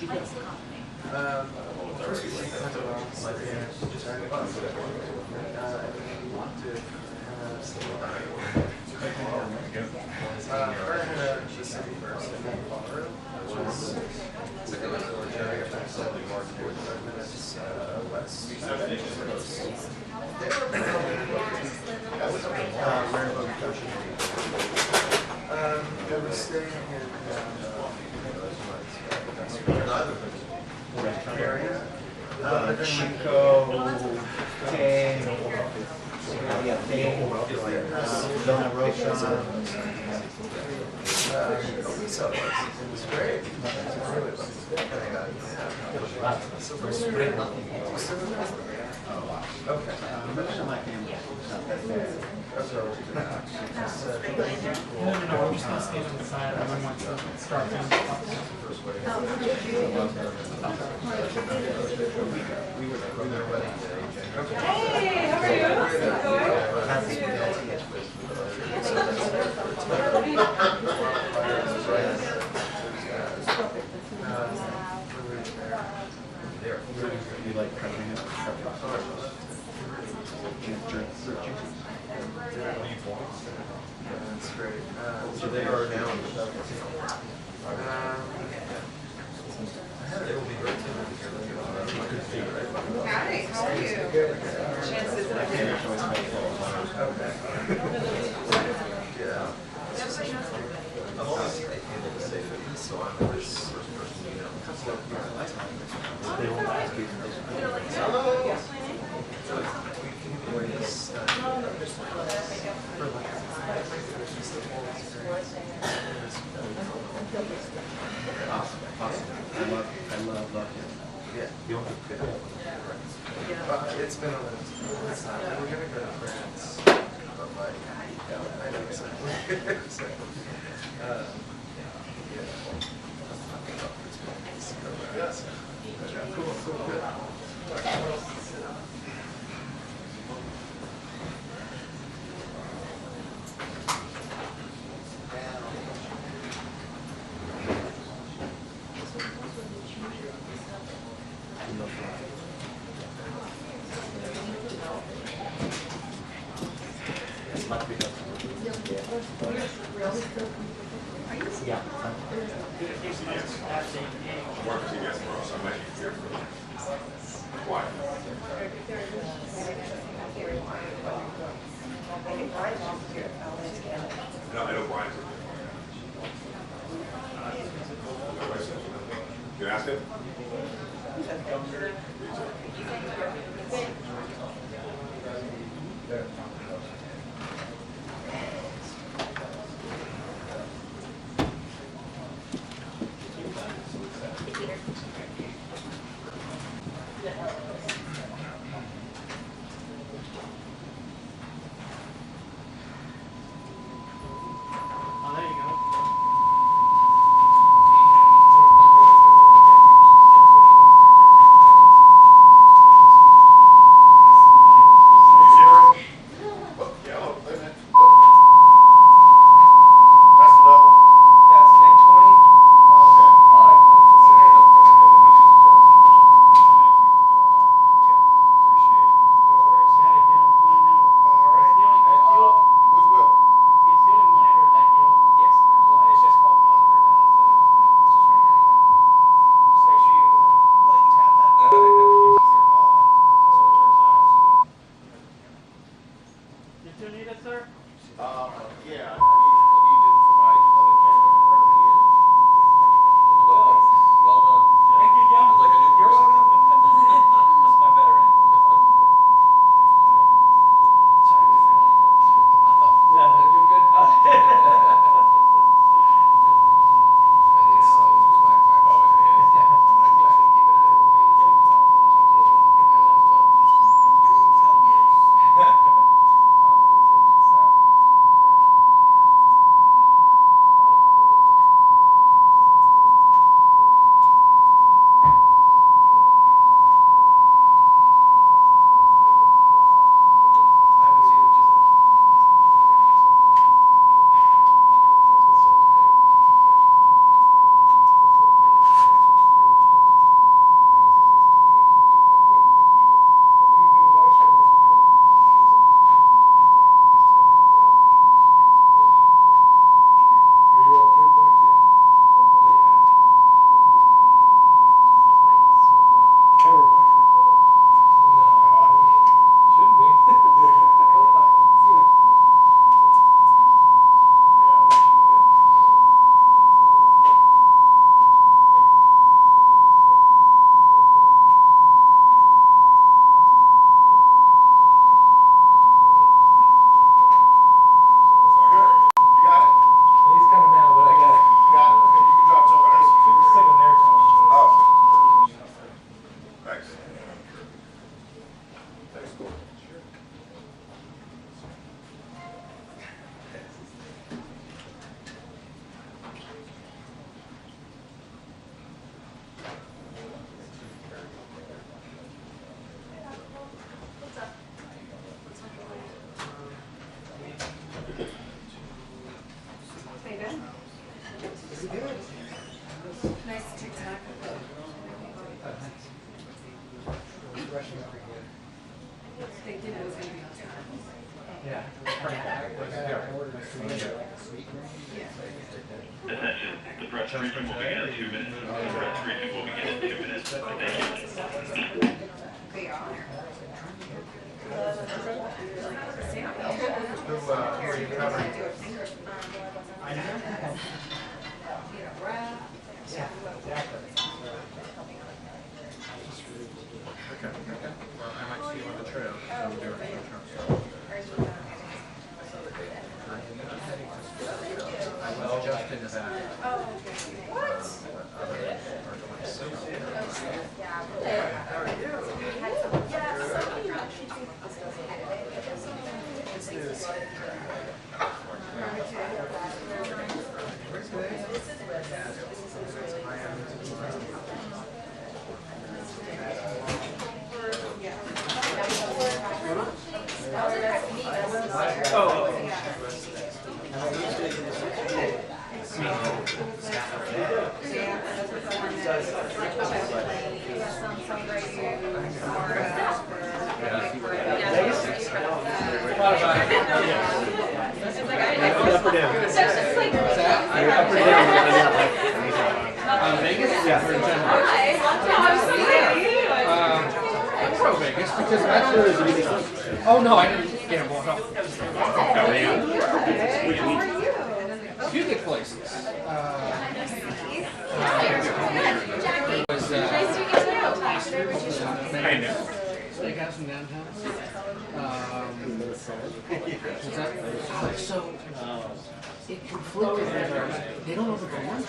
First we like to the city first, and then Amarillo, which is Georgia, about 45 minutes west. We're staying in area. Chico, King, Donna Rosa. So it was great. Really so we're spring. Okay. No, I'm just going to stay on the side. I don't want to start doing Hey, how are you? You like prepping it? That's great. So they are now. Howdy, how are you? Chances that I can. Okay. Yeah. I'm always able to say that, so I'm the first person you know. They won't ask you. Hello. Awesome. I love it. Yeah. You don't have to get out. It's been a little time. We're going to go to France, but like, yeah, I know exactly. So, cool, good. No, I don't mind. You ask it? Oh, there you go. Attention, the press briefing will begin in 2 minutes. The press briefing will begin in 2 minutes. Thank you. They are. Who are you covering? Okay. Well, I might see you on the trail. So we're doing it. I was just in the back. Vegas because that's where oh no, I didn't get involved. A few good places. Was steakhouse in downtown. What's that? So it conflicted. They don't open for lunch.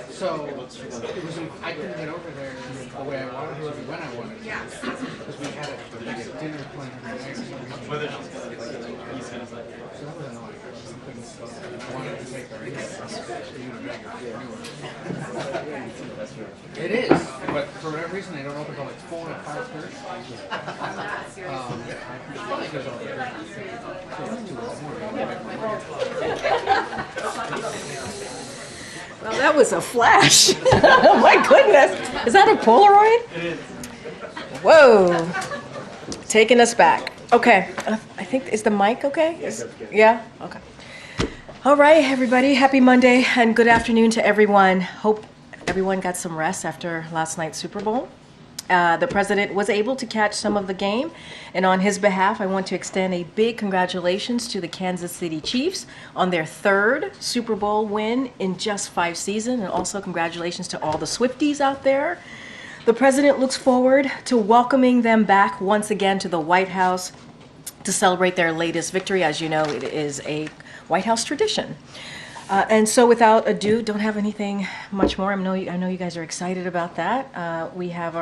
So it was. I couldn't get over there the way I wanted to, when I wanted to. Yeah. Because we had a dinner planned for the next week. So that was annoying. I wanted to take her in. It is, but for whatever reason they don't open until like 4 or 5:30. Because of Well, that was a flash. Oh my goodness. Is that a Polaroid? It is. Whoa. Taking us back. Okay. I think, is the mic okay? Yeah? Okay. All right, everybody. Happy Monday and good afternoon to everyone. Hope everyone got some rest after last night's Super Bowl. The president was able to catch some of the game, and on his behalf, I want to extend a big congratulations to the Kansas City Chiefs on their 3rd Super Bowl win in just 5 seasons, and also congratulations to all the Swifties out there. The president looks forward to welcoming them back once again to the White House to celebrate their latest victory. As you know, it is a White House tradition. And so without ado, don't have anything much more. I know you guys are excited about that. We have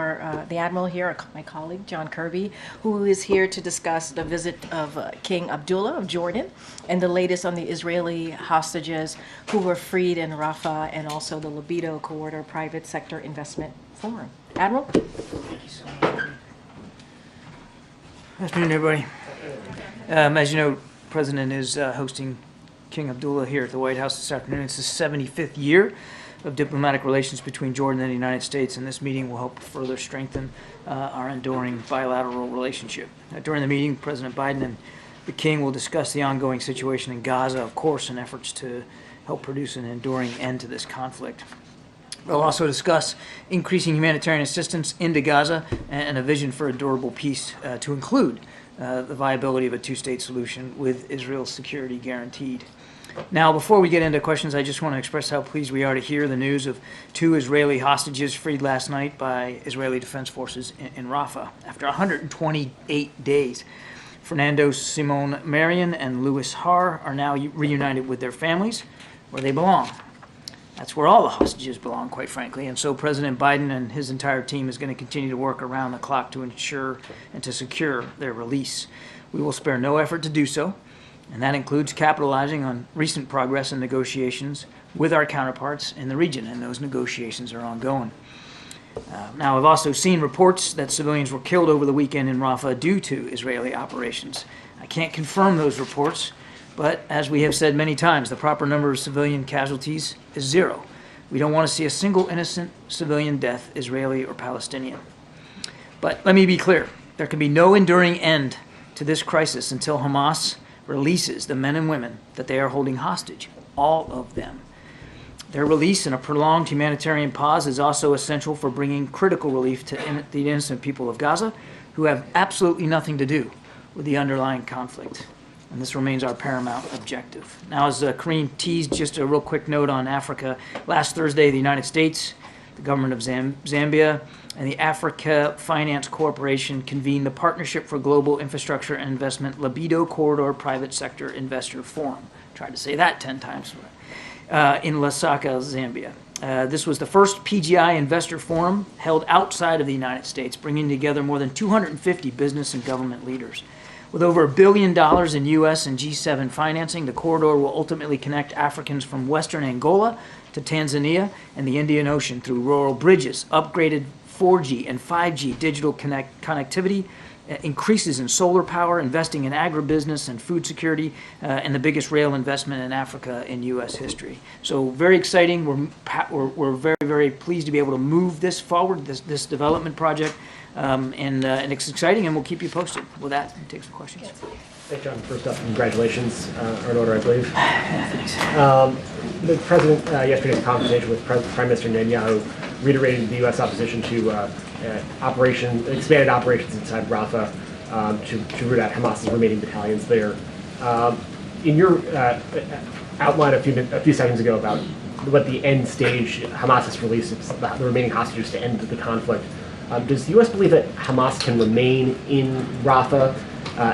the Admiral here, my colleague, John Kirby, who is here to discuss the visit of King Abdullah of Jordan and the latest on the Israeli hostages who were freed in Rafah, and also the Libido Corridor Private Sector Investment Forum. Admiral? Thank you so much. Good afternoon, everybody. As you know, the President is hosting King Abdullah here at the White House this afternoon. It's the 75th year of diplomatic relations between Jordan and the United States, and this meeting will help further strengthen our enduring bilateral relationship. During the meeting, President Biden and the King will discuss the ongoing situation in Gaza, of course, and efforts to help produce an enduring end to this conflict. They'll also discuss increasing humanitarian assistance into Gaza and a vision for a durable peace to include the viability of a two-state solution with Israel's security guaranteed. Now, before we get into questions, I just want to express how pleased we are to hear the news of 2 Israeli hostages freed last night by Israeli Defense Forces in Rafah. After 128 days, Fernando Simon Marion and Louis Har are now reunited with their families, where they belong. That's where all the hostages belong, quite frankly. And so President Biden and his entire team is going to continue to work around the clock to ensure and to secure their release. We will spare no effort to do so, and that includes capitalizing on recent progress in negotiations with our counterparts in the region, and those negotiations are ongoing. Now, I've also seen reports that civilians were killed over the weekend in Rafah due to Israeli operations. I can't confirm those reports, but as we have said many times, the proper number of civilian casualties is 0. We don't want to see a single innocent civilian death, Israeli or Palestinian. But let me be clear, there can be no enduring end to this crisis until Hamas releases the men and women that they are holding hostage. all of them. Their release and a prolonged humanitarian pause is also essential for bringing critical relief to the innocent people of Gaza, who have absolutely nothing to do with the underlying conflict. And this remains our paramount objective. Now, as Karine teased, just a real quick note on Africa. Last Thursday, the United States, the government of Zambia, and the Africa Finance Corporation convened the Partnership for Global Infrastructure and Investment Libido Corridor Private Sector Investor Forum. Tried to say that 10 times. In Lusaka, Zambia. This was the first PGI investor forum held outside of the United States, bringing together more than 250 business and government leaders. With over $1 billion in U.S. and G7 financing, the corridor will ultimately connect Africans from western Angola to Tanzania and the Indian Ocean through rural bridges, upgraded 4G and 5G digital connectivity, increases in solar power, investing in agribusiness and food security, and the biggest rail investment in Africa in U.S. history. So very exciting. We're very, very pleased to be able to move this forward, this development project, and it's exciting, and we'll keep you posted. With that, we'll take some questions. Thanks, John. First up, congratulations are in order, I believe. Thanks. The President, yesterday's conversation with Prime Minister Netanyahu reiterated the U.S. opposition to expanded operations inside Rafah to root out Hamas's remaining battalions there. In your outline a few seconds ago about what the end stage Hamas has released, the remaining hostages to end the conflict, does the U.S. believe that Hamas can remain in Rafah?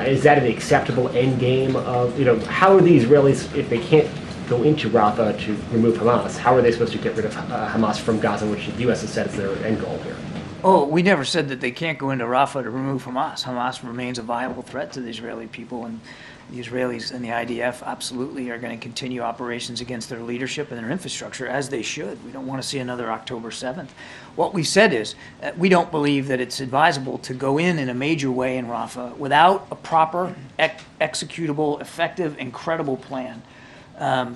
Is that an acceptable end game of, how are the Israelis, if they can't go into Rafah to remove Hamas, how are they supposed to get rid of Hamas from Gaza, which the U.S. has said is their end goal here? Oh, we never said that they can't go into Rafah to remove Hamas. Hamas remains a viable threat to the Israeli people, and the Israelis and the IDF absolutely are going to continue operations against their leadership and their infrastructure, as they should. We don't want to see another October 7th. What we said is we don't believe that it's advisable to go in a major way in Rafah without a proper, executable, effective, and credible plan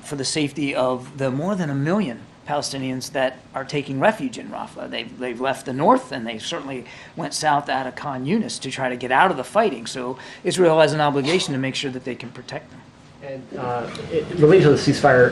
for the safety of the more than 1 million Palestinians that are taking refuge in Rafah. They've left the north, and they certainly went south out of Khan Yunis to try to get out of the fighting. So Israel has an obligation to make sure that they can protect them. And related to the ceasefire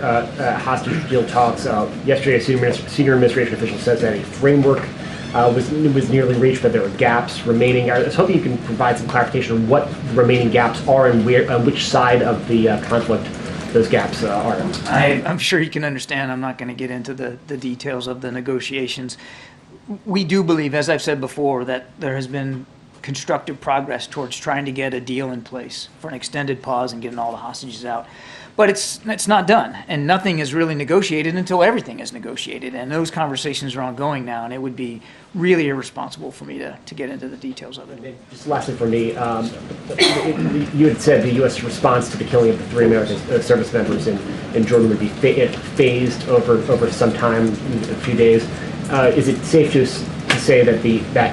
hostage deal talks, yesterday a senior administration official says that a framework was nearly reached, but there were gaps remaining. I was hoping you can provide some clarification on what the remaining gaps are and on which side of the conflict those gaps are. I'm sure you can understand. I'm not going to get into the details of the negotiations. We do believe, as I've said before, that there has been constructive progress towards trying to get a deal in place for an extended pause and getting all the hostages out. But it's not done, and nothing is really negotiated until everything is negotiated, and those conversations are ongoing now, and it would be really irresponsible for me to get into the details of it. Just lastly for me, you had said the U.S. response to the killing of the 3 American service members in Jordan would be phased over some time, a few days. Is it safe to say that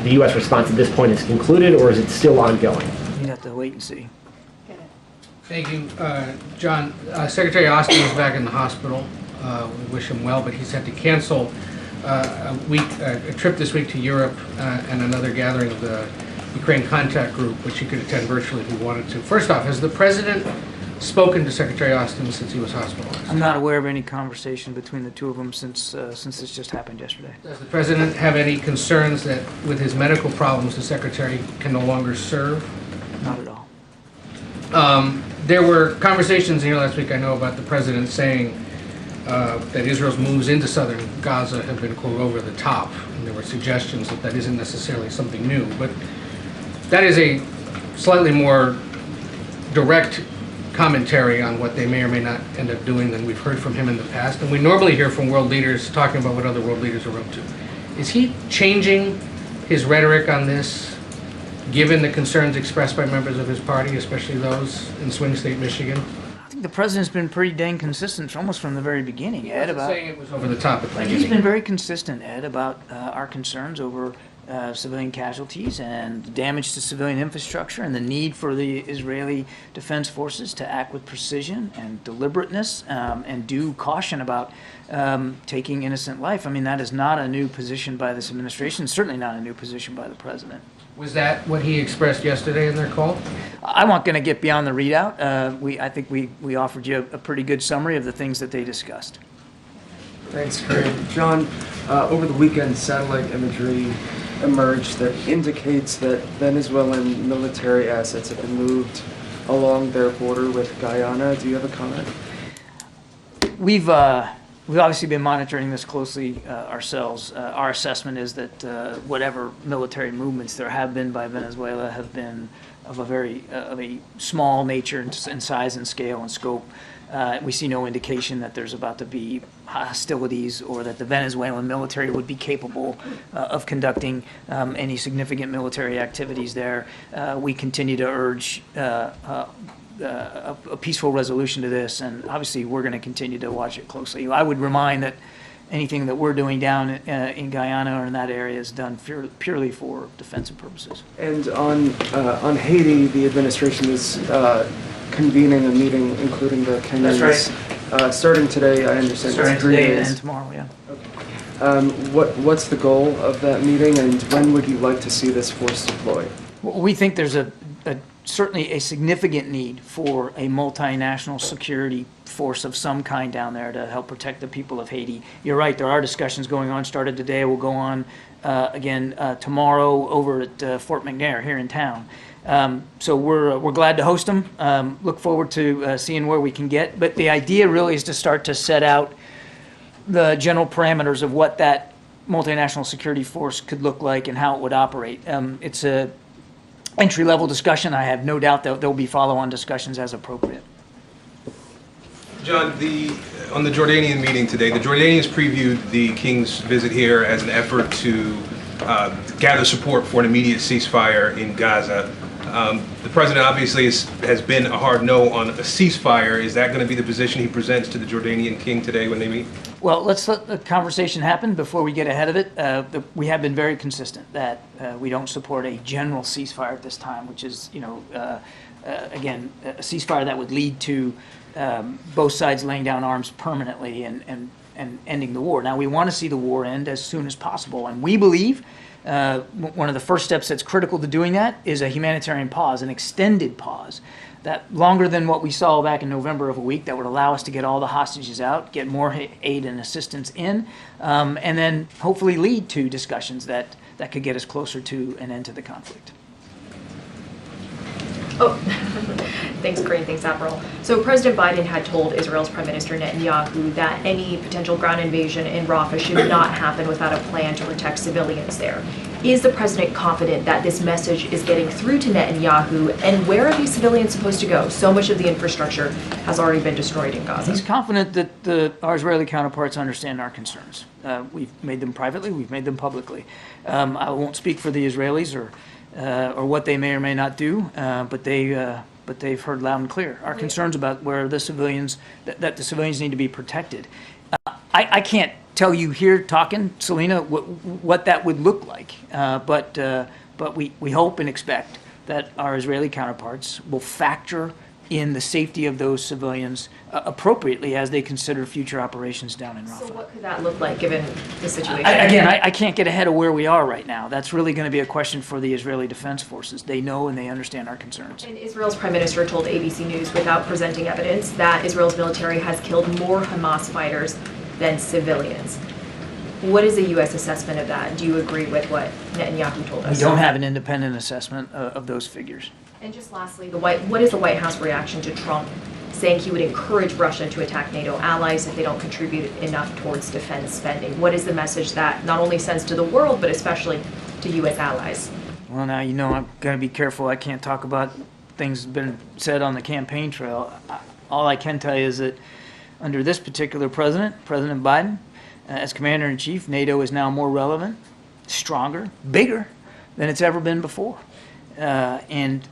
the U.S. response at this point is concluded, or is it still ongoing? You have to wait and see. Thank you, John. Secretary Austin is back in the hospital. We wish him well, but he's had to cancel a trip this week to Europe and another gathering of the Ukraine Contact Group, which he could attend virtually if he wanted to. First off, has the President spoken to Secretary Austin since he was hospitalized? I'm not aware of any conversation between the two of them since this just happened yesterday. Does the President have any concerns that with his medical problems the Secretary can no longer serve? Not at all. There were conversations here last week, I know, about the President saying that Israel's moves into southern Gaza have been, quote, over the top. And there were suggestions that isn't necessarily something new. But that is a slightly more direct commentary on what they may or may not end up doing than we've heard from him in the past. And we normally hear from world leaders talking about what other world leaders are up to. Is he changing his rhetoric on this, given the concerns expressed by members of his party, especially those in swing state Michigan? I think the President's been pretty dang consistent almost from the very beginning, Ed. Saying it was over the top. He's been very consistent, Ed, about our concerns over civilian casualties and damage to civilian infrastructure, and the need for the Israeli Defense Forces to act with precision and deliberateness and due caution about taking innocent life. I mean, that is not a new position by this administration, certainly not a new position by the president. Was that what he expressed yesterday in their call? I'm not going to get beyond the readout. I think we offered you a pretty good summary of the things that they discussed. Thanks, Karine. John, over the weekend, satellite imagery emerged that indicates that Venezuelan military assets have been moved along their border with Guyana. Do you have a comment? We've obviously been monitoring this closely ourselves. Our assessment is that whatever military movements there have been by Venezuela have been of a small nature in size and scale and scope. We see no indication that there's about to be hostilities or that the Venezuelan military would be capable of conducting any significant military activities there. We continue to urge a peaceful resolution to this, and obviously we're going to continue to watch it closely. I would remind that anything that we're doing down in Guyana or in that area is done purely for defensive purposes. And on Haiti, the administration is convening a meeting, including the Kenyans. That's right. Starting today, I understand. Starting today and tomorrow, yeah. Okay. What's the goal of that meeting, and when would you like to see this force deployed? Well, we think there's certainly a significant need for a multinational security force of some kind down there to help protect the people of Haiti. You're right, there are discussions going on, started today, will go on again tomorrow over at Fort McNair here in town. So we're glad to host them, look forward to seeing where we can get, but the idea really is to start to set out the general parameters of what that multinational security force could look like and how it would operate. It's a entry-level discussion. I have no doubt that there will be follow-on discussions as appropriate. John, on the Jordanian meeting today, the Jordanians previewed the King's visit here as an effort to gather support for an immediate ceasefire in Gaza. The president obviously has been a hard no on a ceasefire. Is that going to be the position he presents to the Jordanian King today when they meet? Well, let's let the conversation happen before we get ahead of it. We have been very consistent that we don't support a general ceasefire at this time, which is, again, a ceasefire that would lead to both sides laying down arms permanently and ending the war. Now, we want to see the war end as soon as possible, and we believe one of the first steps that's critical to doing that is a humanitarian pause, an extended pause, that longer than what we saw back in November of a week, that would allow us to get all the hostages out, get more aid and assistance in, and then hopefully lead to discussions that could get us closer to an end to the conflict. Oh, thanks, Karine. Thanks, April. So President Biden had told Israel's Prime Minister Netanyahu that any potential ground invasion in Rafah should not happen without a plan to protect civilians there. Is the president confident that this message is getting through to Netanyahu, and where are these civilians supposed to go? So much of the infrastructure has already been destroyed in Gaza. He's confident that our Israeli counterparts understand our concerns. We've made them privately, we've made them publicly. I won't speak for the Israelis or what they may or may not do, but they've heard loud and clear our concerns about where the civilians that the civilians need to be protected. I can't tell you here talking, Selena, what that would look like, but we hope and expect that our Israeli counterparts will factor in the safety of those civilians appropriately as they consider future operations down in Rafah. So what could that look like given the situation? I can't get ahead of where we are right now. That's really going to be a question for the Israeli Defense Forces. They know and they understand our concerns. And Israel's Prime Minister told ABC News, without presenting evidence, that Israel's military has killed more Hamas fighters than civilians. What is the U.S. assessment of that? Do you agree with what Netanyahu told us? We don't have an independent assessment of those figures. And just lastly, what is the White House reaction to Trump saying he would encourage Russia to attack NATO allies if they don't contribute enough towards defense spending? What is the message that not only sends to the world, but especially to U.S. allies? Well, now, I'm going to be careful. I can't talk about things that have been said on the campaign trail. All I can tell you is that under this particular president, President Biden, as Commander-in-Chief, NATO is now more relevant, stronger, bigger than it's ever been before. And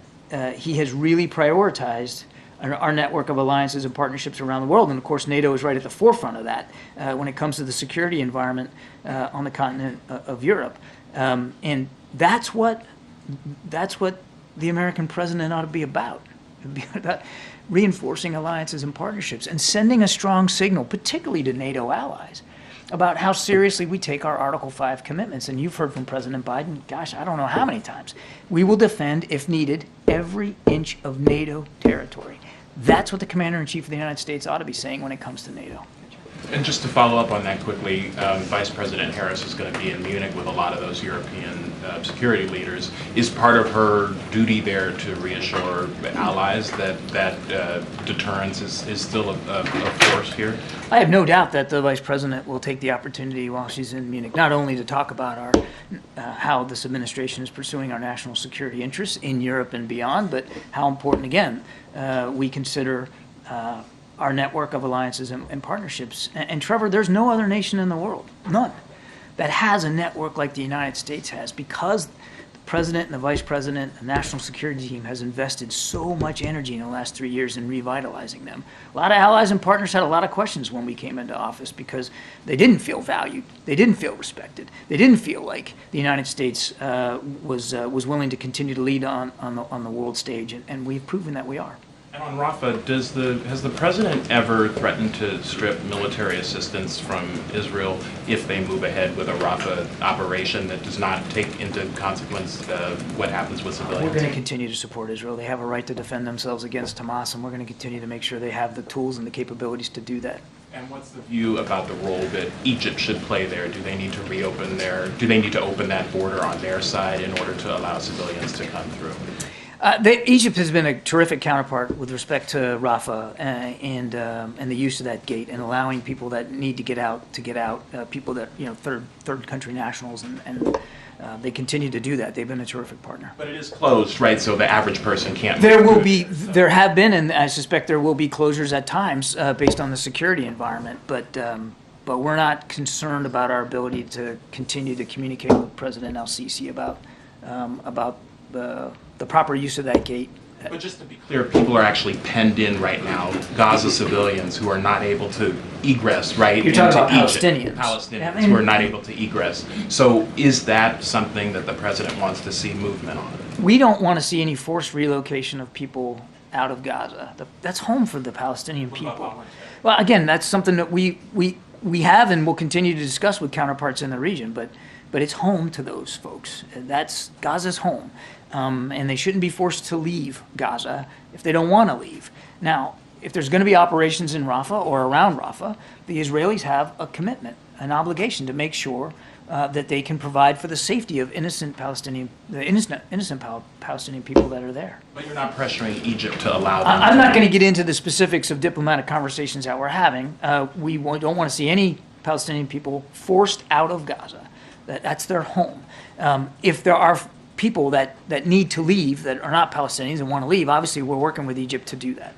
he has really prioritized our network of alliances and partnerships around the world. And of course, NATO is right at the forefront of that when it comes to the security environment on the continent of Europe. And that's what the American president ought to be about. It'd be about reinforcing alliances and partnerships and sending a strong signal, particularly to NATO allies, about how seriously we take our Article 5 commitments. And you've heard from President Biden, gosh, I don't know how many times. We will defend, if needed, every inch of NATO territory. That's what the Commander-in-Chief of the United States ought to be saying when it comes to NATO. And just to follow up on that quickly, Vice President Harris is going to be in Munich with a lot of those European security leaders. Is part of her duty there to reassure the allies that deterrence is still a force here? I have no doubt that the Vice President will take the opportunity while she's in Munich, not only to talk about how this administration is pursuing our national security interests in Europe and beyond, but how important, again, we consider our network of alliances and partnerships. And Trevor, there's no other nation in the world, none, that has a network like the United States has, because the President and the Vice President and the National Security Team has invested so much energy in the last 3 years in revitalizing them. A lot of allies and partners had a lot of questions when we came into office because they didn't feel valued, they didn't feel respected, they didn't feel like the United States was willing to continue to lead on the world stage, and we've proven that we are. And on Rafah, has the president ever threatened to strip military assistance from Israel if they move ahead with a Rafah operation that does not take into consequence what happens with civilians? We're going to continue to support Israel. They have a right to defend themselves against Hamas, and we're going to continue to make sure they have the tools and the capabilities to do that. And what's the view about the role that Egypt should play there? Do they need to do they need to open that border on their side in order to allow civilians to come through? Egypt has been a terrific counterpart with respect to Rafah and the use of that gate and allowing people that need to get out, people that, third country nationals, and they continue to do that. They've been a terrific partner. But it is closed, right? So the average person can't. There have been, and I suspect there will be closures at times based on the security environment. But we're not concerned about our ability to continue to communicate with President El-Sisi about the proper use of that gate. But just to be clear, people are actually penned in right now, Gaza civilians who are not able to egress, right? You're talking about Egypt. Palestinians. Who are not able to egress. So is that something that the president wants to see movement on? We don't want to see any forced relocation of people out of Gaza. That's home for the Palestinian people. Well, again, that's something that we have and will continue to discuss with counterparts in the region, but it's home to those folks. That's Gaza's home. And they shouldn't be forced to leave Gaza if they don't want to leave. Now, if there's going to be operations in Rafah or around Rafah, the Israelis have a commitment, an obligation to make sure that they can provide for the safety of innocent Palestinian people that are there. But you're not pressuring Egypt to allow them. I'm not going to get into the specifics of diplomatic conversations that we're having. We don't want to see any Palestinian people forced out of Gaza. That's their home. If there are people that need to leave that are not Palestinians and want to leave, obviously we're working with Egypt to do that.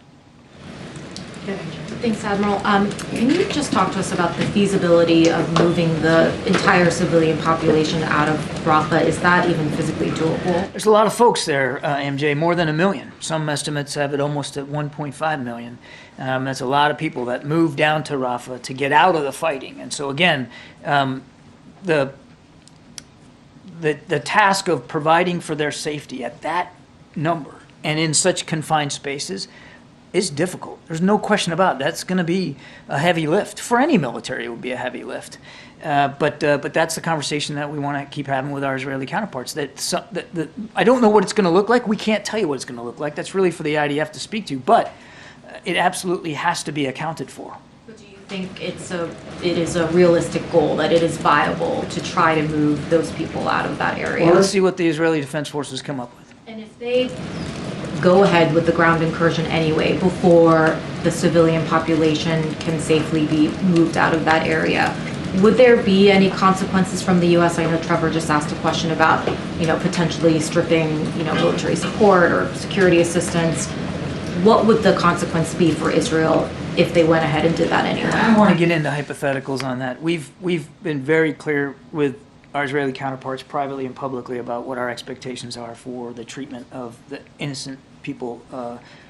Thanks, Admiral. Can you just talk to us about the feasibility of moving the entire civilian population out of Rafah? Is that even physically doable? There's a lot of folks there, MJ, more than 1 million. Some estimates have it almost at 1.5 million. That's a lot of people that move down to Rafah to get out of the fighting. And so again, the task of providing for their safety at that number and in such confined spaces is difficult. There's no question about it. That's going to be a heavy lift. For any military, it would be a heavy lift. But that's the conversation that we want to keep having with our Israeli counterparts. That I don't know what it's going to look like. We can't tell you what it's going to look like. That's really for the IDF to speak to. But it absolutely has to be accounted for. Think it is a realistic goal, that it is viable to try to move those people out of that area? Well, let's see what the Israeli Defense Forces come up with. And if they go ahead with the ground incursion anyway, before the civilian population can safely be moved out of that area, would there be any consequences from the U.S.? I know Trevor just asked a question about, potentially stripping, military support or security assistance. What would the consequence be for Israel if they went ahead and did that anyway? I don't want to get into hypotheticals on that. We've been very clear with our Israeli counterparts privately and publicly about what our expectations are for the treatment of the innocent people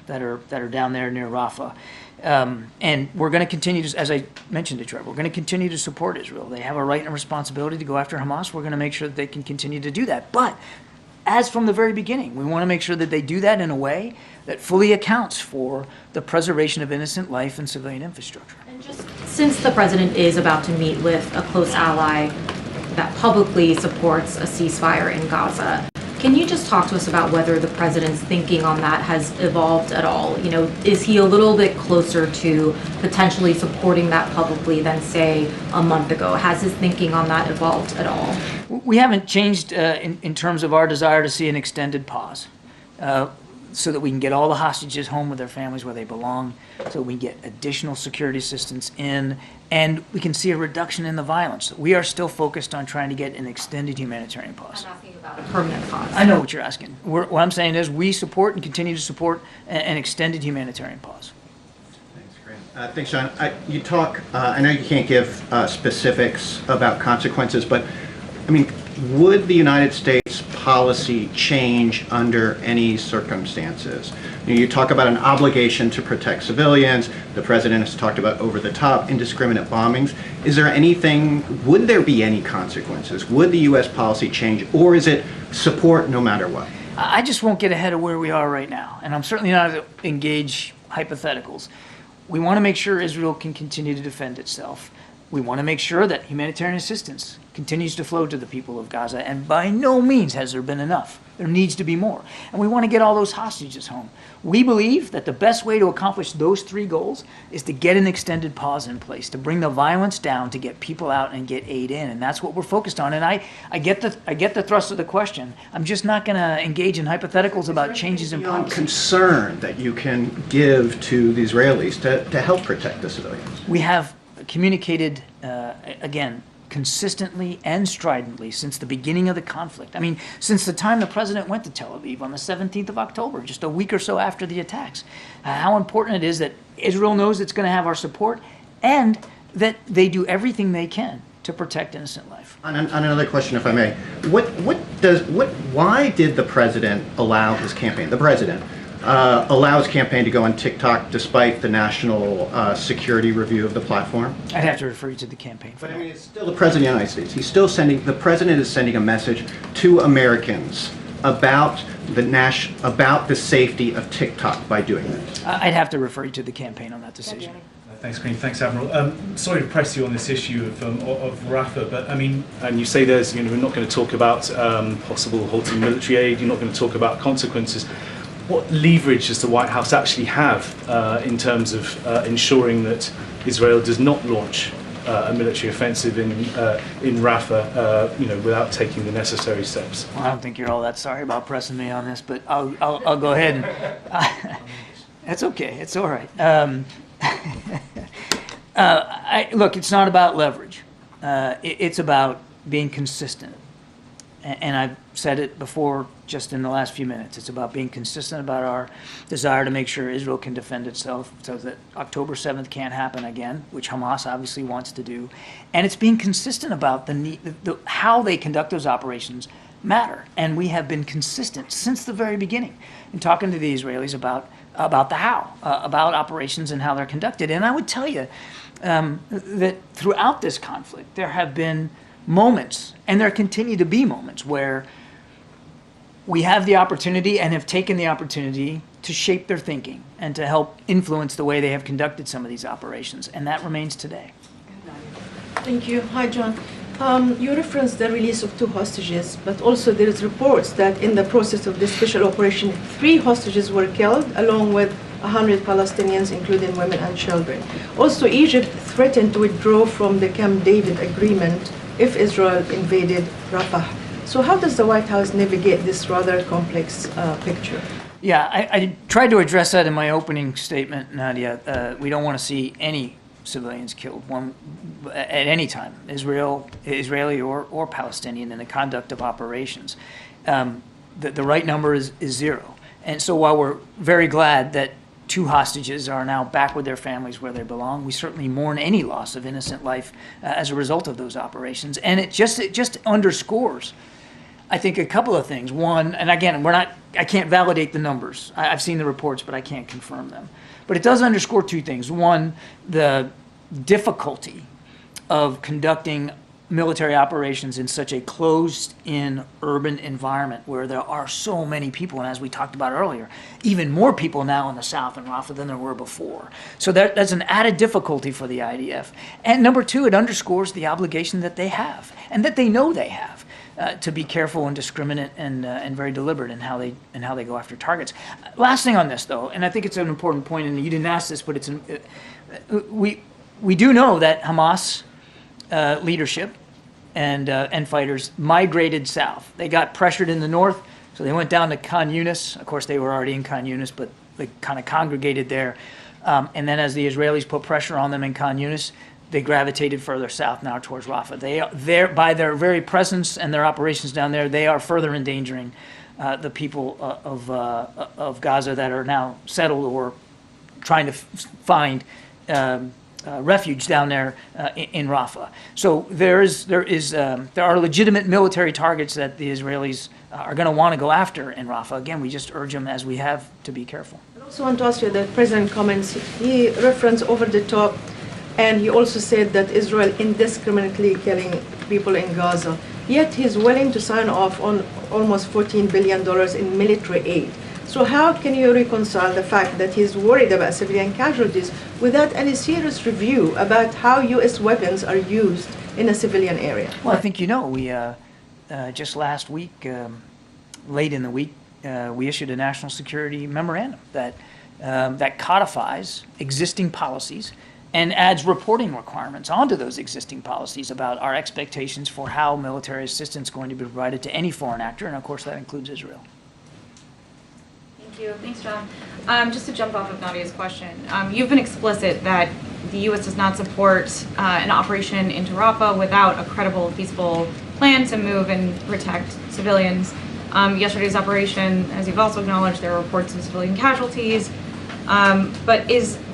that are down there near Rafah. And we're going to continue to, as I mentioned to Trevor, we're going to continue to support Israel. They have a right and a responsibility to go after Hamas. We're going to make sure that they can continue to do that. But as from the very beginning, we want to make sure that they do that in a way that fully accounts for the preservation of innocent life and civilian infrastructure. And just since the president is about to meet with a close ally that publicly supports a ceasefire in Gaza, can you just talk to us about whether the president's thinking on that has evolved at all? You know, is he a little bit closer to potentially supporting that publicly than, say, a month ago? Has his thinking on that evolved at all? We haven't changed in terms of our desire to see an extended pause so that we can get all the hostages home with their families where they belong, so we can get additional security assistance in, and we can see a reduction in the violence. We are still focused on trying to get an extended humanitarian pause. I'm asking about a permanent pause. I know what you're asking. What I'm saying is we support and continue to support an extended humanitarian pause. Thanks, Karine. Thanks, John. You talk, I know you can't give specifics about consequences, but I mean, would the United States policy change under any circumstances? You talk about an obligation to protect civilians. The president has talked about over-the-top, indiscriminate bombings. Is there anything, would there be any consequences? Would the U.S. policy change, or is it support no matter what? I just won't get ahead of where we are right now, and I'm certainly not to engage hypotheticals. We want to make sure Israel can continue to defend itself. We want to make sure that humanitarian assistance continues to flow to the people of Gaza, and by no means has there been enough. There needs to be more. And we want to get all those hostages home. We believe that the best way to accomplish those three goals is to get an extended pause in place, to bring the violence down, to get people out and get aid in, and that's what we're focused on. And I get the thrust of the question. I'm just not going to engage in hypotheticals about changes in policy. Concern that you can give to the Israelis to help protect the civilians? We have communicated, again, consistently and stridently since the beginning of the conflict. I mean, since the time the president went to Tel Aviv on the 17th of October, just a week or so after the attacks, how important it is that Israel knows it's going to have our support and that they do everything they can to protect innocent life. On another question, if I may, why did the president allow his campaign, allow his campaign to go on TikTok despite the national security review of the platform? I'd have to refer you to the campaign. But I mean, it's still the president of the United States. He's still the president is sending a message to Americans about the safety of TikTok by doing this. I'd have to refer you to the campaign on that decision. Thanks, Karine. Thanks, Admiral. Sorry to press you on this issue of Rafah, but I mean, and you say there's, we're not going to talk about possible halting military aid. You're not going to talk about consequences. What leverage does the White House actually have in terms of ensuring that Israel does not launch a military offensive in Rafah, without taking the necessary steps? Well, I don't think you're all that sorry about pressing me on this, but I'll go ahead and. That's okay. It's all right. Look, it's not about leverage. It's about being consistent. And I've said it before just in the last few minutes. It's about being consistent about our desire to make sure Israel can defend itself so that October 7th can't happen again, which Hamas obviously wants to do. And it's being consistent about how they conduct those operations matter. And we have been consistent since the very beginning in talking to the Israelis about the how, about operations and how they're conducted. And I would tell you that throughout this conflict, there have been moments, and there continue to be moments, where we have the opportunity and have taken the opportunity to shape their thinking and to help influence the way they have conducted some of these operations. And that remains today. Thank you. Hi, John. You referenced the release of 2 hostages, but also there is reports that in the process of this special operation, 3 hostages were killed, along with 100 Palestinians, including women and children. Also, Egypt threatened to withdraw from the Camp David agreement if Israel invaded Rafah. So how does the White House navigate this rather complex picture? Yeah, I tried to address that in my opening statement, Nadia. We don't want to see any civilians killed at any time, Israeli or Palestinian, in the conduct of operations. The right number is 0. And so while we're very glad that 2 hostages are now back with their families where they belong, we certainly mourn any loss of innocent life as a result of those operations. And it just underscores, I think, a couple of things. One, and again, we're not I can't validate the numbers. I've seen the reports, but I can't confirm them. But it does underscore two things. One, the difficulty of conducting military operations in such a closed-in urban environment where there are so many people, and as we talked about earlier, even more people now in the south in Rafah than there were before. So that's an added difficulty for the IDF. And number two, it underscores the obligation that they have, and that they know they have, to be careful and discriminate and very deliberate in how they go after targets. Last thing on this, though, and I think it's an important point, and you didn't ask this, but we do know that Hamas leadership and fighters migrated south. They got pressured in the north, so they went down to Khan Yunis. Of course, they were already in Khan Yunis, but they kind of congregated there. And then as the Israelis put pressure on them in Khan Yunis, they gravitated further south now towards Rafah. By their very presence and their operations down there, they are further endangering the people of Gaza that are now settled or trying to find refuge down there in Rafah. So there are legitimate military targets that the Israelis are going to want to go after in Rafah. Again, we just urge them, as we have, to be careful. I also want to ask you that President comments, he referenced over the top, and he also said that Israel indiscriminately killing people in Gaza. Yet he's willing to sign off on almost $14 billion in military aid. So how can you reconcile the fact that he's worried about civilian casualties without any serious review about how U.S. weapons are used in a civilian area? Well, I think we just last week, late in the week, we issued a national security memorandum that codifies existing policies and adds reporting requirements onto those existing policies about our expectations for how military assistance is going to be provided to any foreign actor, and of course that includes Israel. Thank you. Thanks, John. Just to jump off of Nadia's question, you've been explicit that the U.S. does not support an operation into Rafah without a credible, feasible plan to move and protect civilians. Yesterday's operation, as you've also acknowledged, there were reports of civilian casualties. But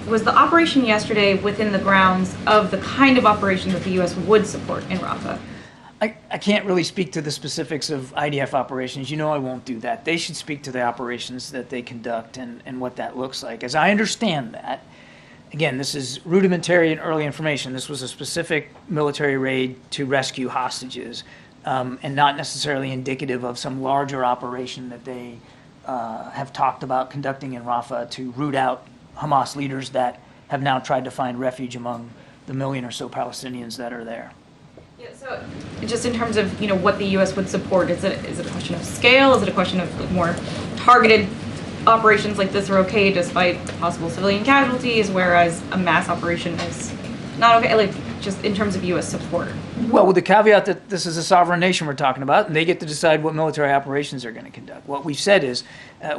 was the operation yesterday within the grounds of the kind of operation that the U.S. would support in Rafah? I can't really speak to the specifics of IDF operations. You know I won't do that. They should speak to the operations that they conduct and what that looks like. As I understand that, again, this is rudimentary and early information. This was a specific military raid to rescue hostages and not necessarily indicative of some larger operation that they have talked about conducting in Rafah to root out Hamas leaders that have now tried to find refuge among the million or so Palestinians that are there. Yeah, so just in terms of what the U.S. would support, is it a question of scale? Is it a question of more targeted operations like this are okay despite possible civilian casualties, whereas a mass operation is not okay? Like just in terms of U.S. support. Well, with the caveat that this is a sovereign nation we're talking about, and they get to decide what military operations they're going to conduct. What we've said is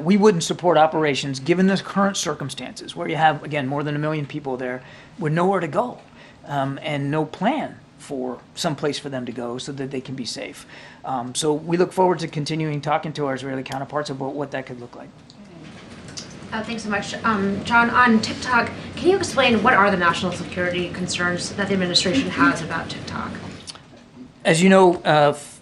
we wouldn't support operations given the current circumstances, where you have, again, more than 1 million people there with nowhere to go and no plan for some place for them to go so that they can be safe. So we look forward to continuing talking to our Israeli counterparts about what that could look like. Thanks so much. John, on TikTok, can you explain what are the national security concerns that the administration has about TikTok? As you know,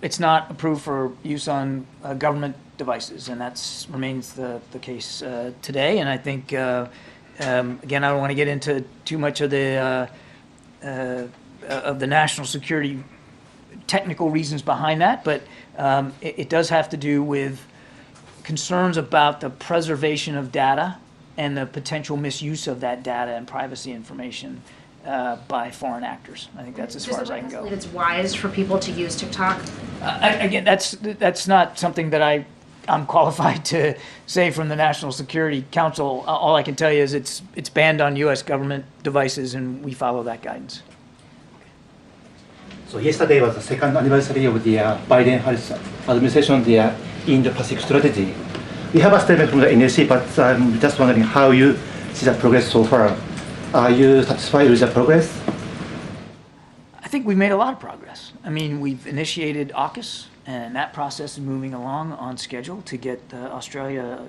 it's not approved for use on government devices, and that remains the case today. And I think, again, I don't want to get into too much of the national security technical reasons behind that, but it does have to do with concerns about the preservation of data and the potential misuse of that data and privacy information by foreign actors. I think that's as far as I can go. It's wise for people to use TikTok? Again, that's not something that I'm qualified to say from the National Security Council. All I can tell you is it's banned on U.S. government devices, and we follow that guidance. So yesterday was the second anniversary of the Biden-Harris administration, the Indo-Pacific strategy. We have a statement from the NSC, but I'm just wondering how you see the progress so far. Are you satisfied with the progress? I think we've made a lot of progress. I mean, we've initiated AUKUS, and that process is moving along on schedule to get Australia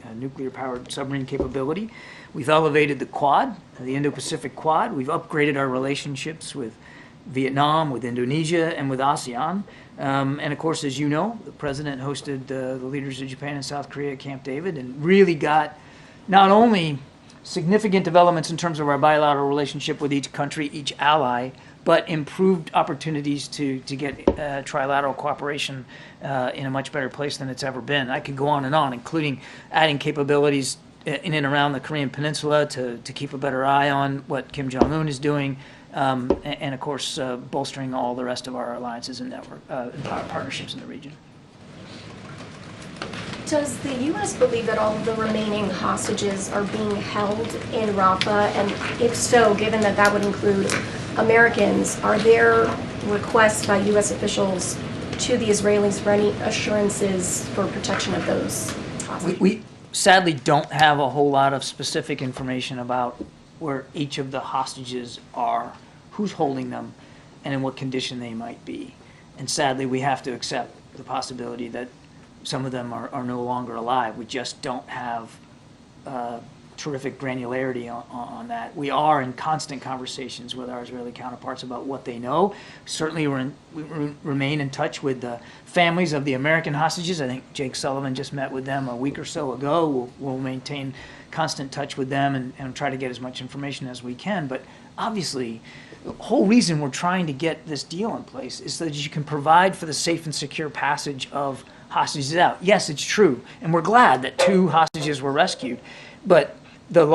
a nuclear-powered submarine capability. We've elevated the Quad, the Indo-Pacific Quad. We've upgraded our relationships with Vietnam, with Indonesia, and with ASEAN. And of course, as you know, the president hosted the leaders of Japan and South Korea at Camp David and really got not only significant developments in terms of our bilateral relationship with each country, each ally, but improved opportunities to get trilateral cooperation in a much better place than it's ever been. I could go on, including adding capabilities in and around the Korean Peninsula to keep a better eye on what Kim Jong-un is doing, and of course, bolstering all the rest of our alliances and network partnerships in the region. Does the U.S. believe that all of the remaining hostages are being held in Rafah? And if so, given that that would include Americans, are there requests by U.S. officials to the Israelis for any assurances for protection of those hostages? We sadly don't have a whole lot of specific information about where each of the hostages are, who's holding them, and in what condition they might be. And sadly, we have to accept the possibility that some of them are no longer alive. We just don't have terrific granularity on that. We are in constant conversations with our Israeli counterparts about what they know. Certainly we remain in touch with the families of the American hostages. I think Jake Sullivan just met with them a week or so ago. We'll maintain constant touch with them and try to get as much information as we can. But obviously, the whole reason we're trying to get this deal in place is so that you can provide for the safe and secure passage of hostages out. Yes, it's true, and we're glad that 2 hostages were rescued, but by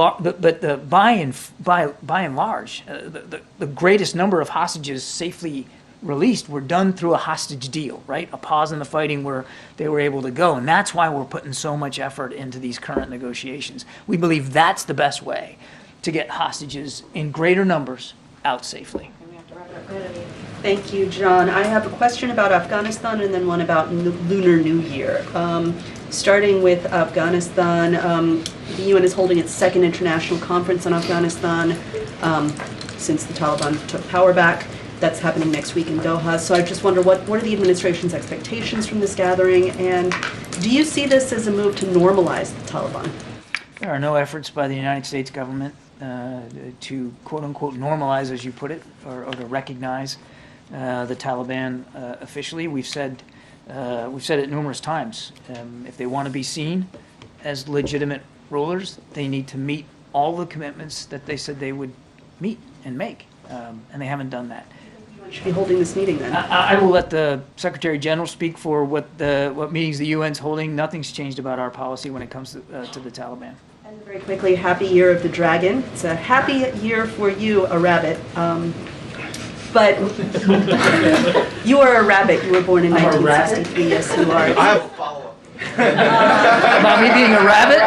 and large, the greatest number of hostages safely released were done through a hostage deal, right? A pause in the fighting where they were able to go, and that's why we're putting so much effort into these current negotiations. We believe that's the best way to get hostages in greater numbers out safely. Thank you, John. I have a question about Afghanistan and then one about Lunar New Year. Starting with Afghanistan, the UN is holding its 2nd international conference on Afghanistan since the Taliban took power back. That's happening next week in Doha. So I just wonder, what are the administration's expectations from this gathering? And do you see this as a move to normalize the Taliban? There are no efforts by the United States government to quote-unquote normalize, as you put it, or to recognize the Taliban officially. We've said it numerous times. If they want to be seen as legitimate rulers, they need to meet all the commitments that they said they would meet and make, and they haven't done that. You should be holding this meeting then. I will let the Secretary General speak for what meetings the UN's holding. Nothing's changed about our policy when it comes to the Taliban. And very quickly, happy year of the dragon. It's a happy year for you, a rabbit. But you are a rabbit. You were born in 1963. Yes, you are. I have a follow-up. About me being a rabbit?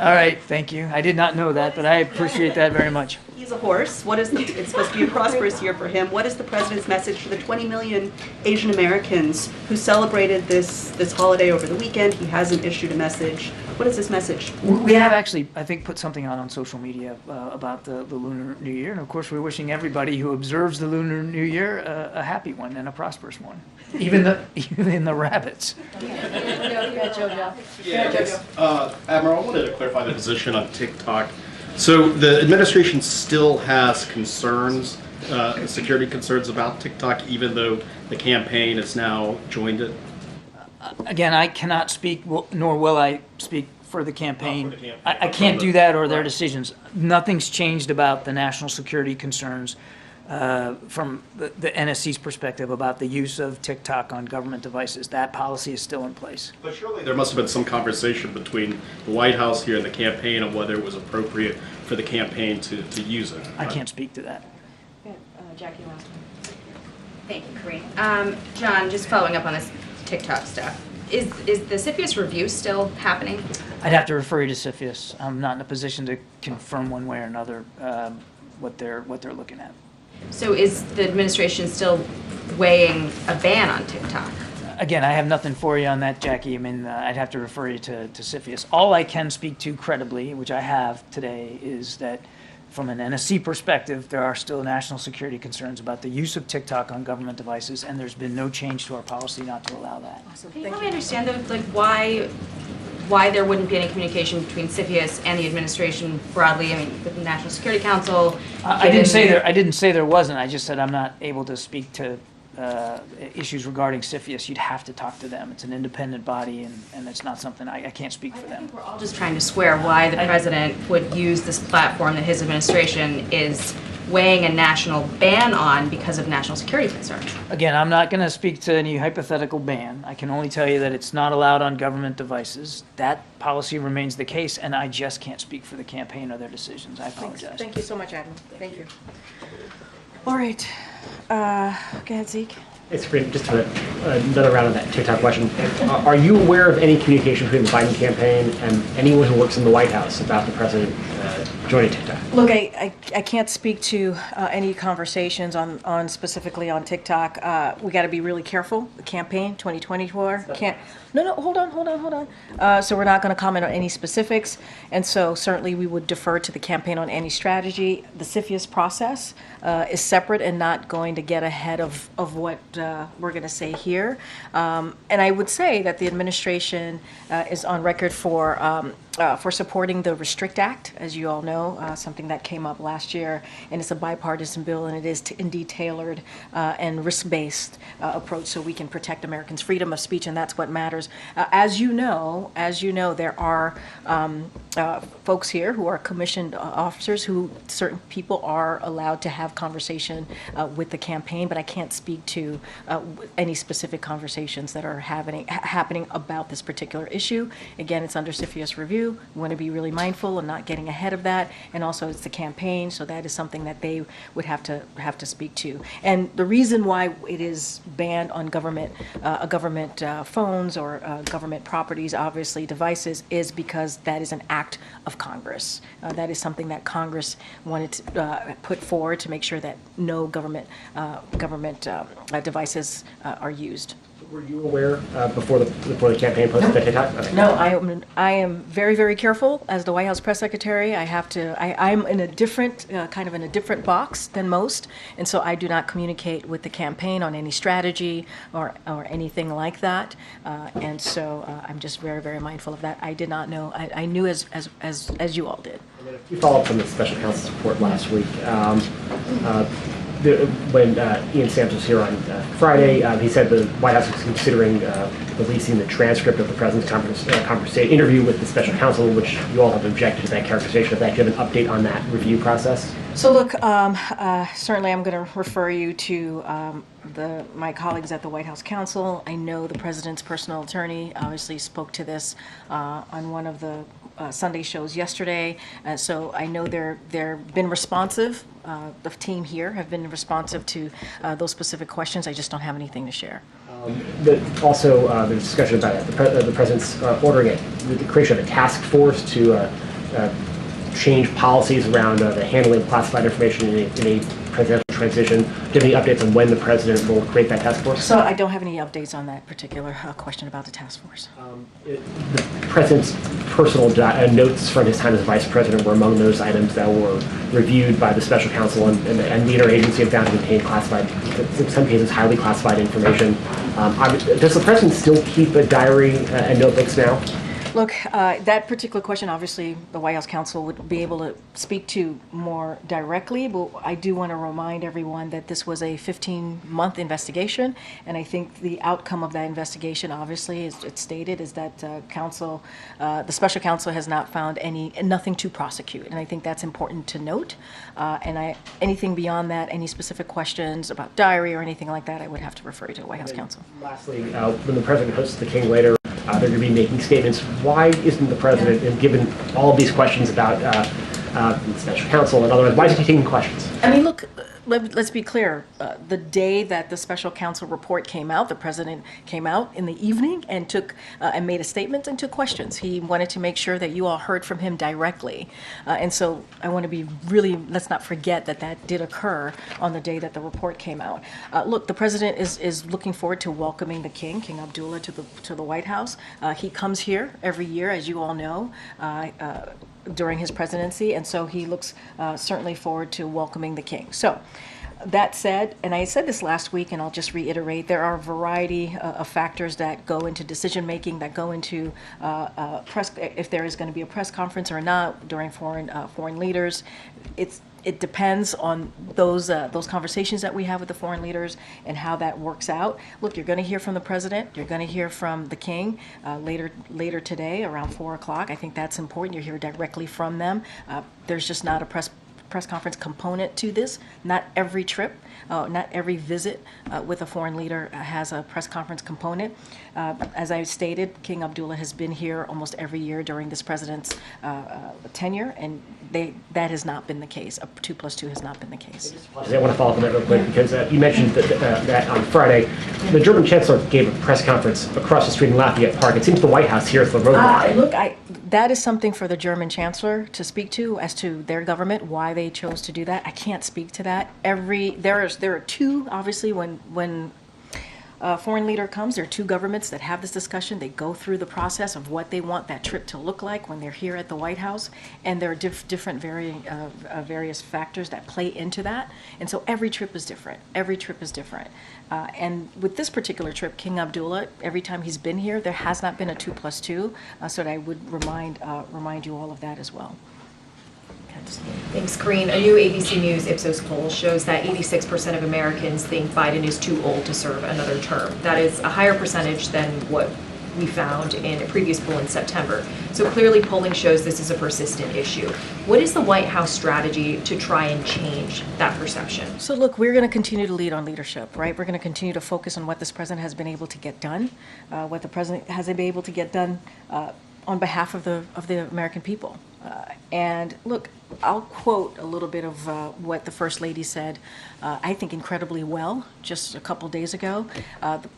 All right, thank you. I did not know that, but I appreciate that very much. He's a horse. It's supposed to be a prosperous year for him. What is the president's message to the 20 million Asian Americans who celebrated this holiday over the weekend? He hasn't issued a message. What is this message? We have actually, I think, put something out on social media about the Lunar New Year. And of course, we're wishing everybody who observes the Lunar New Year a happy one and a prosperous one. Even the rabbits. Admiral, I wanted to clarify the position on TikTok. So the administration still has concerns, security concerns about TikTok, even though the campaign has now joined it? Again, I cannot speak, nor will I speak for the campaign. I can't do that or their decisions. Nothing's changed about the national security concerns from the NSC's perspective about the use of TikTok on government devices. That policy is still in place. But surely there must have been some conversation between the White House here and the campaign on whether it was appropriate for the campaign to use it. I can't speak to that. Jackie, last one. Thank you, Karine. John, just following up on this TikTok stuff. Is the CFIUS review still happening? I'd have to refer you to CFIUS. I'm not in a position to confirm one way or another what they're looking at. So is the administration still weighing a ban on TikTok? Again, I have nothing for you on that, Jackie. I mean, I'd have to refer you to CFIUS. All I can speak to credibly, which I have today, is that from an NSC perspective, there are still national security concerns about the use of TikTok on government devices, and there's been no change to our policy not to allow that. Can you help me understand, though, like why why there wouldn't be any communication between CFIUS and the administration broadly, I mean, with the National Security Council. I didn't say there wasn't. I just said I'm not able to speak to issues regarding CFIUS. You'd have to talk to them. It's an independent body, and it's not something I can't speak for them. We're all just trying to square why the president would use this platform that his administration is weighing a national ban on because of national security concerns. Again, I'm not going to speak to any hypothetical ban. I can only tell you that it's not allowed on government devices. That policy remains the case, and I just can't speak for the campaign or their decisions. I apologize. Thank you so much, Admiral. Thank you. All right. Go ahead, Zeke. It's great. Just another round of that TikTok question. Are you aware of any communication between the Biden campaign and anyone who works in the White House about the president joining TikTok? Look, I can't speak to any conversations on specifically on TikTok. We got to be really careful. The campaign 2024 can't. No, hold on. So we're not going to comment on any specifics, and so certainly we would defer to the campaign on any strategy. The CFIUS process is separate and not going to get ahead of what we're going to say here. And I would say that the administration is on record for supporting the Restrict Act, as you all know, something that came up last year, and it's a bipartisan bill, and it is indeed tailored and risk-based approach so we can protect Americans' freedom of speech, and that's what matters. As you know, there are folks here who are commissioned officers who certain people are allowed to have conversation with the campaign, but I can't speak to any specific conversations that are happening about this particular issue. Again, it's under CFIUS review. We want to be really mindful and not getting ahead of that, and also it's the campaign, so that is something that they would have to speak to. And the reason why it is banned on government phones or government properties, obviously devices, is because that is an act of Congress. That is something that Congress wanted to put forward to make sure that no government devices are used. Were you aware before the campaign posted that TikTok? Okay. No, I am very, very careful as the White House press secretary. I'm in a different kind of in a different box than most, and so I do not communicate with the campaign on any strategy or anything like that. And so I'm just very, very mindful of that. I did not know. I knew as you all did. And then a few follow-ups on the special counsel's report last week. When Ian Sams was here on Friday, he said the White House was considering releasing the transcript of the president's interview with the special counsel, which you all have objected to that characterization of that. Do you have an update on that review process? So look, certainly I'm going to refer you to my colleagues at the White House Counsel. I know the president's personal attorney obviously spoke to this on one of the Sunday shows yesterday, so I know they're been responsive. The team here have been responsive to those specific questions. I just don't have anything to share. Also, there's discussion about the president's ordering the creation of a task force to change policies around the handling of classified information in a presidential transition. Do you have any updates on when the president will create that task force? So I don't have any updates on that particular question about the task force. The president's personal notes from his time as vice president were among those items that were reviewed by the special counsel and the interagency have found to contain classified, in some cases, highly classified information. Does the president still keep a diary and notebooks now? Look, that particular question, obviously, the White House counsel would be able to speak to more directly, but I do want to remind everyone that this was a 15-month investigation, and I think the outcome of that investigation, obviously, as it's stated, is that the special counsel has not found nothing to prosecute, and I think that's important to note. Anything beyond that, any specific questions about diary or anything like that, I would have to refer you to the White House counsel. Lastly, when the president hosts the King later, they're going to be making statements. Why isn't the president, and given all of these questions about the special counsel and otherwise, why is he taking questions? I mean, look, let's be clear. The day that the special counsel report came out, the president came out in the evening and and made a statement and took questions. He wanted to make sure that you all heard from him directly. And so I want to be let's not forget that did occur on the day that the report came out. Look, the president is looking forward to welcoming the King Abdullah, to the White House. He comes here every year, as you all know, during his presidency, and so he looks certainly forward to welcoming the King. So That said, and I said this last week, and I'll just reiterate, there are a variety of factors that go into decision making, that go into press, if there is going to be a press conference or not during foreign leaders. It depends on those conversations that we have with the foreign leaders and how that works out. Look, you're going to hear from the president. You're going to hear from the king later today around 4 o'clock. I think that's important. You hear directly from them. There's just not a press conference component to this. Not every trip, not every visit with a foreign leader has a press conference component. As I stated, King Abdullah has been here almost every year during this president's tenure, and that has not been the case. 2 + 2 has not been the case. I want to follow up on that real quick because you mentioned that on Friday, the German Chancellor gave a press conference across the street in Lafayette Park. It seems the White House here is the roadblock. Look, that is something for the German Chancellor to speak to as to their government, why they chose to do that. I can't speak to that. There are two, obviously, when a foreign leader comes, there are two governments that have this discussion. They go through the process of what they want that trip to look like when they're here at the White House, and there are different various factors that play into that. And so every trip is different. Every trip is different. And with this particular trip, King Abdullah, every time he's been here, there has not been a 2 + 2. So that I would remind you all of that as well. Thanks, Karine. A new ABC News Ipsos poll shows that 86% of Americans think Biden is too old to serve another term. That is a higher percentage than what we found in a previous poll in September. So clearly polling shows this is a persistent issue. What is the White House strategy to try and change that perception? So look, we're going to continue to lead on leadership, right? We're going to continue to focus on what this president has been able to get done, what the president has been able to get done on behalf of the American people. And look, I'll quote a little bit of what the First Lady said, I think incredibly well, just a couple days ago.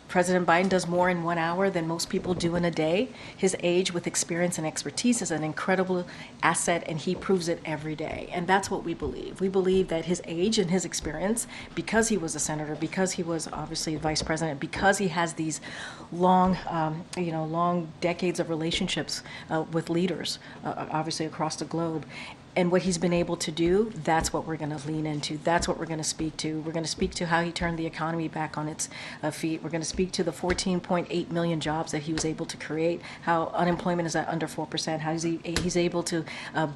President Biden does more in 1 hour than most people do in a day. His age with experience and expertise is an incredible asset, and he proves it every day. And that's what we believe. We believe that his age and his experience, because he was a senator, because he was obviously vice president, because he has these long decades of relationships with leaders, obviously across the globe, and what he's been able to do, that's what we're going to lean into. That's what we're going to speak to. We're going to speak to how he turned the economy back on its feet. We're going to speak to the 14.8 million jobs that he was able to create, how unemployment is at under 4%, how he's able to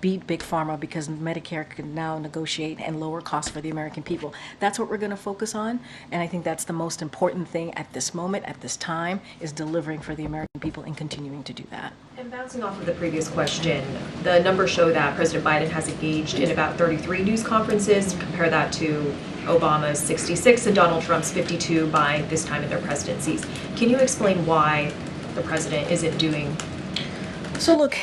beat Big Pharma because Medicare can now negotiate and lower costs for the American people. That's what we're going to focus on, and I think that's the most important thing at this moment, at this time, is delivering for the American people and continuing to do that. And bouncing off of the previous question, the numbers show that President Biden has engaged in about 33 news conferences. Compare that to Obama's 66 and Donald Trump's 52 by this time in their presidencies. Can you explain why the president isn't doing? So look,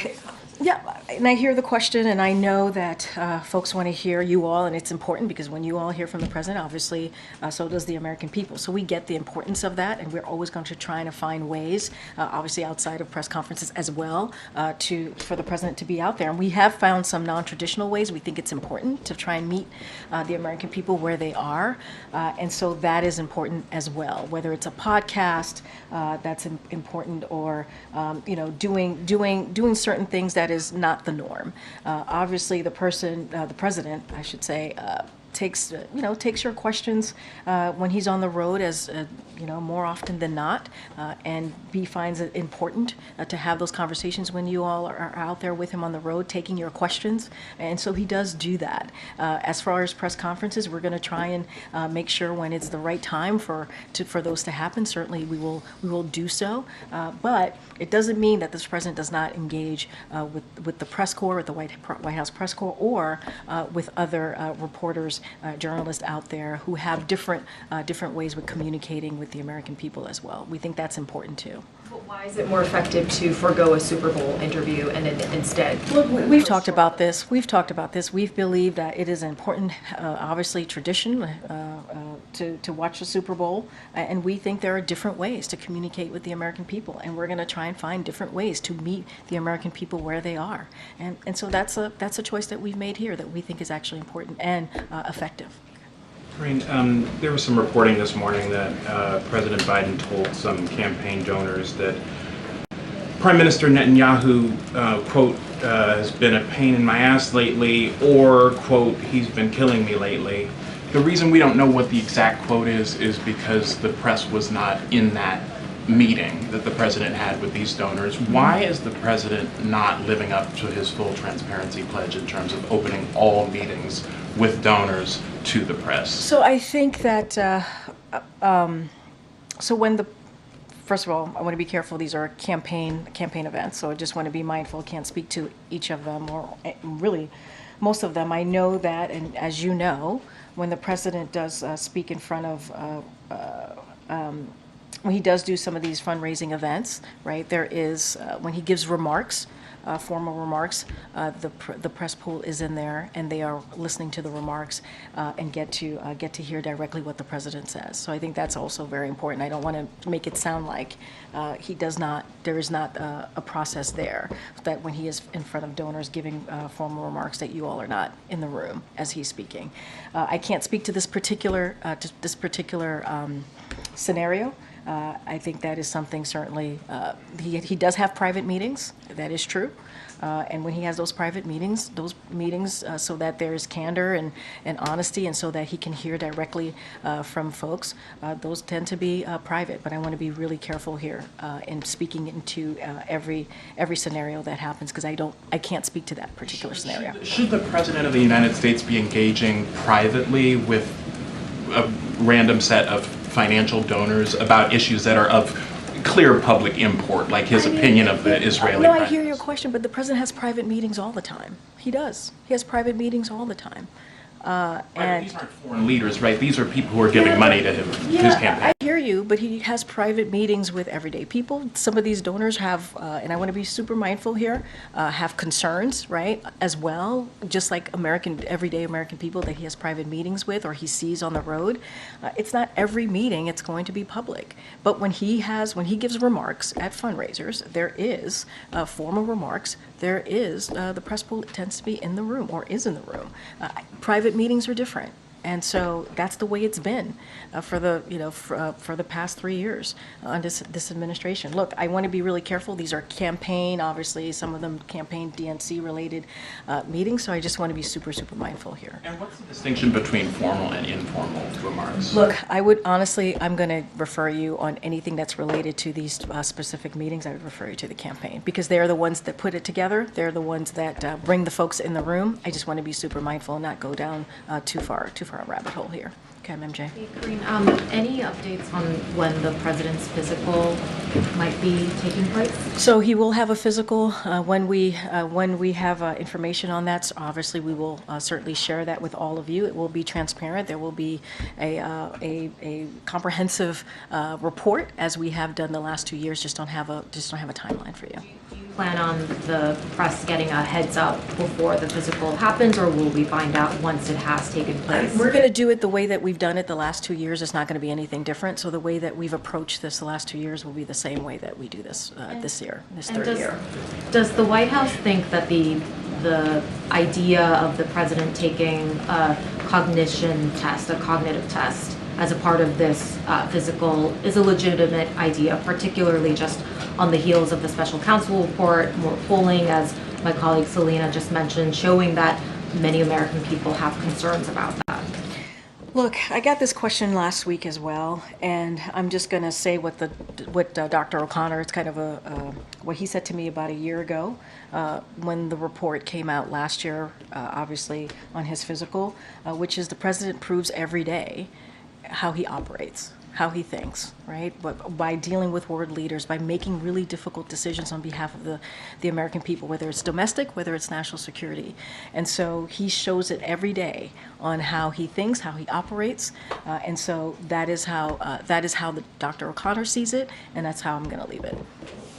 yeah, and I hear the question, and I know that folks want to hear you all, and it's important because when you all hear from the president, obviously, so does the American people. So we get the importance of that, and we're always going to try to find ways, obviously outside of press conferences as well, for the president to be out there. And we have found some non-traditional ways. We think it's important to try and meet the American people where they are, and so that is important as well. Whether it's a podcast that's important, or doing certain things that is not the norm. Obviously, the president, I should say, takes your questions when he's on the road as more often than not, and he finds it important to have those conversations when you all are out there with him on the road taking your questions, and so he does do that. As far as press conferences, we're going to try and make sure when it's the right time for those to happen. Certainly we will do so, but it doesn't mean that this president does not engage with the press corps, with the White House press corps, or with other reporters, journalists out there who have different ways with communicating with the American people as well. We think that's important too. But why is it more effective to forego a Super Bowl interview and instead? Look, we've talked about this. We believe that it is an important, obviously, tradition to watch the Super Bowl, and we think there are different ways to communicate with the American people, and we're going to try and find different ways to meet the American people where they are, and so that's a choice that we've made here that we think is actually important and effective. Karine, there was some reporting this morning that President Biden told some campaign donors that Prime Minister Netanyahu, quote, has been a pain in my ass lately, or, quote, he's been killing me lately. The reason we don't know what the exact quote is because the press was not in that meeting that the president had with these donors. Why is the president not living up to his full transparency pledge in terms of opening all meetings with donors to the press? So I think that, first of all, I want to be careful. These are campaign events, so I just want to be mindful. Can't speak to each of them, or really most of them. I know that, and as you know, when the president does speak in front of, when he does do some of these fundraising events, right? There is when he gives remarks, formal remarks, the press pool is in there, and they are listening to the remarks and get to hear directly what the president says. So I think that's also very important. I don't want to make it sound like there is not a process there, that when he is in front of donors giving formal remarks, that you all are not in the room as he's speaking. I can't speak to this particular scenario. I think that is something certainly, he does have private meetings, that is true. And when he has those private meetings, so that there is candor and honesty, and so that he can hear directly from folks, those tend to be private. But I want to be really careful here in speaking into every scenario that happens, because I can't speak to that particular scenario. Should the President of the United States be engaging privately with a random set of financial donors about issues that are of clear public import, like his opinion of the Israeli No, Prime I hear your question, but the president has private meetings all the time. He does. He has private meetings all the time. And these aren't foreign leaders, right? These are people who are giving money to him, his campaign. I hear you, but he has private meetings with everyday people. Some of these donors have, and I want to be super mindful here, have concerns, right, as well, just like everyday American people that he has private meetings with or he sees on the road. It's not every meeting it's going to be public. But when he gives remarks at fundraisers, there is formal remarks. There is, the press pool tends to be in the room or is in the room. Private meetings are different. And so that's the way it's been for the past 3 years under this administration. Look, I want to be really careful. These are campaign, obviously, some of them campaign DNC related meetings. So I just want to be super, super mindful here. And what's the distinction between formal and informal remarks? Look, I would honestly, I'm going to refer you on anything that's related to these specific meetings. I would refer you to the campaign, because they're the ones that put it together. They're the ones that bring the folks in the room. I just want to be super mindful and not go down too far a rabbit hole here. Okay, MJ. Hey, Karine, any updates on when the president's physical might be taking place? So he will have a physical when we have information on that. So obviously, we will certainly share that with all of you. It will be transparent. There will be a comprehensive report, as we have done the last 2 years. Just don't have a timeline for you. Plan on the press getting a heads up before the physical happens, or will we find out once it has taken place? We're going to do it the way that we've done it the last 2 years. It's not going to be anything different. So the way that we've approached this the last 2 years will be the same way that we do this this third year. Does the White House think that the idea of the president taking a cognition test, a cognitive test, as a part of this physical is a legitimate idea, particularly just on the heels of the special counsel report, more polling, as my colleague Selena just mentioned, showing that many American people have concerns about that? Look, I got this question last week as well, and I'm just going to say what Dr. O'Connor, it's kind of what he said to me about a year ago when the report came out last year, obviously on his physical, which is the president proves every day how he operates, how he thinks, right? But by dealing with world leaders, by making really difficult decisions on behalf of the American people, whether it's domestic, whether it's national security. And so he shows it every day on how he thinks, how he operates. And so that is how the Dr. O'Connor sees it, and that's how I'm going to leave it.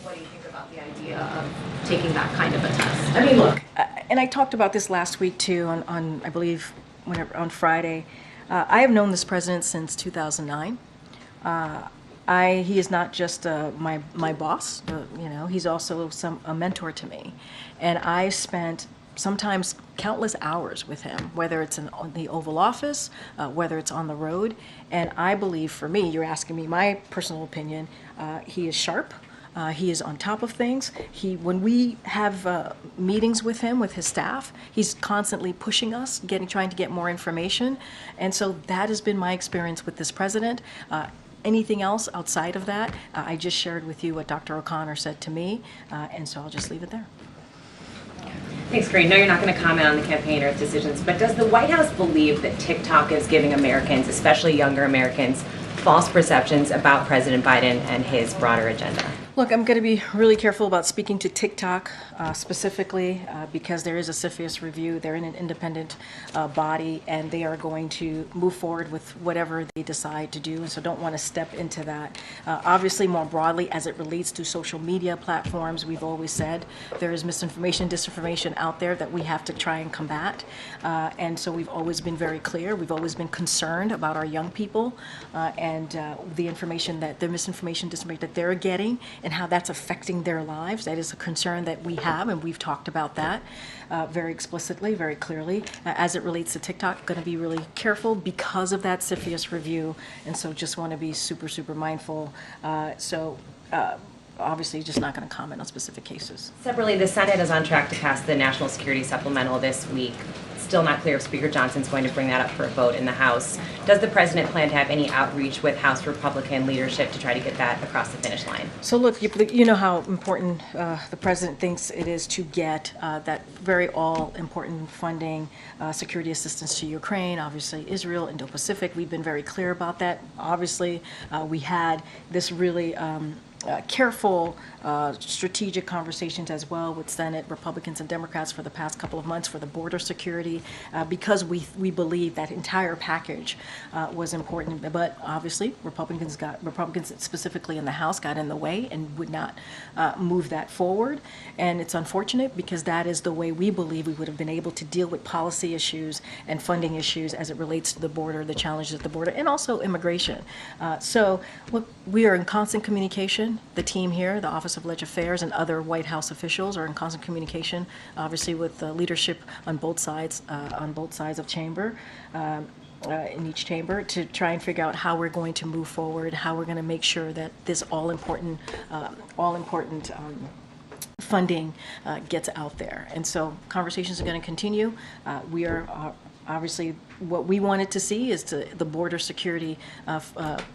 What do you think about the idea of taking that kind of a test? I mean, look, and I talked about this last week too on I believe, on Friday. I have known this president since 2009. He is not just my boss, he's also a mentor to me. And I spent sometimes countless hours with him, whether it's in the Oval Office, whether it's on the road. And I believe, for me, you're asking me my personal opinion, he is sharp. He is on top of things. When we have meetings with him, with his staff, he's constantly pushing us, trying to get more information. And so that has been my experience with this president. Anything else outside of that, I just shared with you what Dr. O'Connor said to me, and so I'll just leave it there. Thanks, Karine. No, you're not going to comment on the campaign or its decisions, but does the White House believe that TikTok is giving Americans, especially younger Americans, false perceptions about President Biden and his broader agenda? Look, I'm going to be really careful about speaking to TikTok specifically because there is a CFIUS review. They're in an independent body, and they are going to move forward with whatever they decide to do, and so don't want to step into that. Obviously, more broadly, as it relates to social media platforms, we've always said there is misinformation, disinformation out there that we have to try and combat, and so we've always been very clear. We've always been concerned about our young people and the information that the misinformation, disinformation that they're getting, and how that's affecting their lives. That is a concern that we have, and we've talked about that very explicitly, very clearly. As it relates to TikTok, going to be really careful because of that CFIUS review, and so just want to be super, super mindful. Obviously, just not going to comment on specific cases. Separately, the Senate is on track to pass the National Security Supplemental this week. Still not clear if Speaker Johnson's going to bring that up for a vote in the House. Does the President plan to have any outreach with House Republican leadership to try to get that across the finish line? So look, you know how important the President thinks it is to get that very all-important funding, security assistance to Ukraine, obviously Israel, Indo-Pacific. We've been very clear about that. Obviously, we had this really careful, strategic conversations as well with Senate Republicans and Democrats for the past couple of months for the border security, because we believe that entire package was important. But obviously, Republicans specifically in the House got in the way and would not move that forward. And it's unfortunate because that is the way we believe we would have been able to deal with policy issues and funding issues as it relates to the border, the challenges at the border, and also immigration. So look, we are in constant communication. The team here, the Office of Legislative Affairs, and other White House officials are in constant communication, obviously with the leadership on both sides of chamber, in each chamber, to try and figure out how we're going to move forward, how we're going to make sure that this all-important funding gets out there. And so conversations are going to continue. We are obviously, what we wanted to see is the border security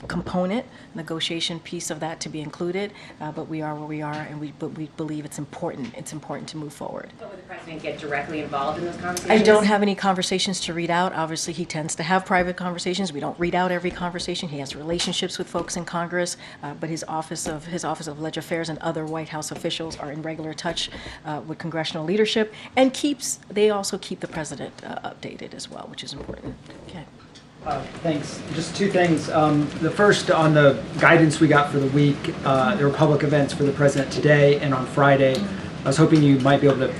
component, negotiation piece of that to be included, but we are where we are, and we believe it's important. It's important to move forward. But would the President get directly involved in those conversations? I don't have any conversations to read out. Obviously, he tends to have private conversations. We don't read out every conversation. He has relationships with folks in Congress, but his Office of Legislative Affairs and other White House officials are in regular touch with congressional leadership, and they also keep the President updated as well, which is important. Okay. Thanks. Just two things. The first, on the guidance we got for the week, there were public events for the President today and on Friday. I was hoping you might be able to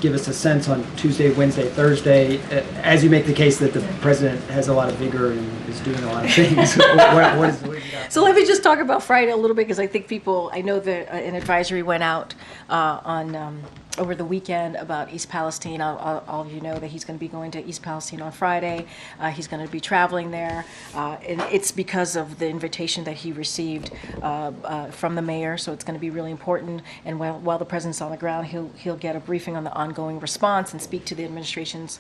give us a sense on Tuesday, Wednesday, Thursday, as you make the case that the President has a lot of vigor and is doing a lot of things. what is So let me just talk about Friday a little bit, because I think I know that an advisory went out over the weekend about East Palestine. All of you know that he's going to be going to East Palestine on Friday. He's going to be traveling there, and it's because of the invitation that he received from the mayor. So it's going to be really important. And while the President's on the ground, he'll get a briefing on the ongoing response and speak to the administration's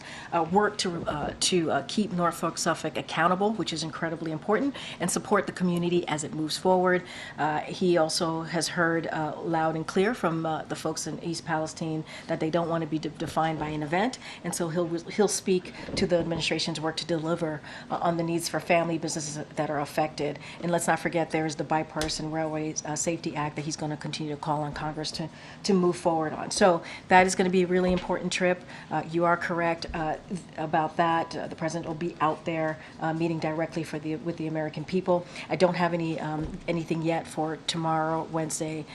work to keep Norfolk Suffolk accountable, which is incredibly important, and support the community as it moves forward. He also has heard loud and clear from the folks in East Palestine that they don't want to be defined by an event, and so he'll speak to the administration's work to deliver on the needs for family businesses that are affected. And let's not forget there's the Bipartisan Railway Safety Act that he's going to continue to call on Congress to move forward on. So that is going to be a really important trip. You are correct about that. The President will be out there meeting directly with the American people. I don't have anything yet for tomorrow, Wednesday,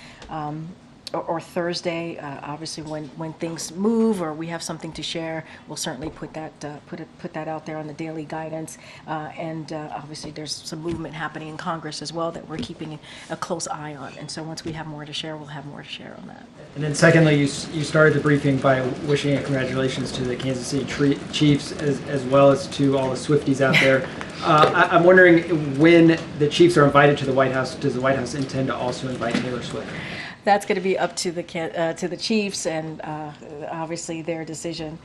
or Thursday. Obviously, when things move or we have something to share, we'll certainly put that out there on the daily guidance. And obviously, there's some movement happening in Congress as well that we're keeping a close eye on. And so once we have more to share, we'll have more to share on that. And then secondly, you started the briefing by wishing congratulations to the Kansas City Chiefs as well as to all the Swifties out there. I'm wondering when the Chiefs are invited to the White House, does the White House intend to also invite Taylor Swift? That's going to be up to the Chiefs and obviously their decision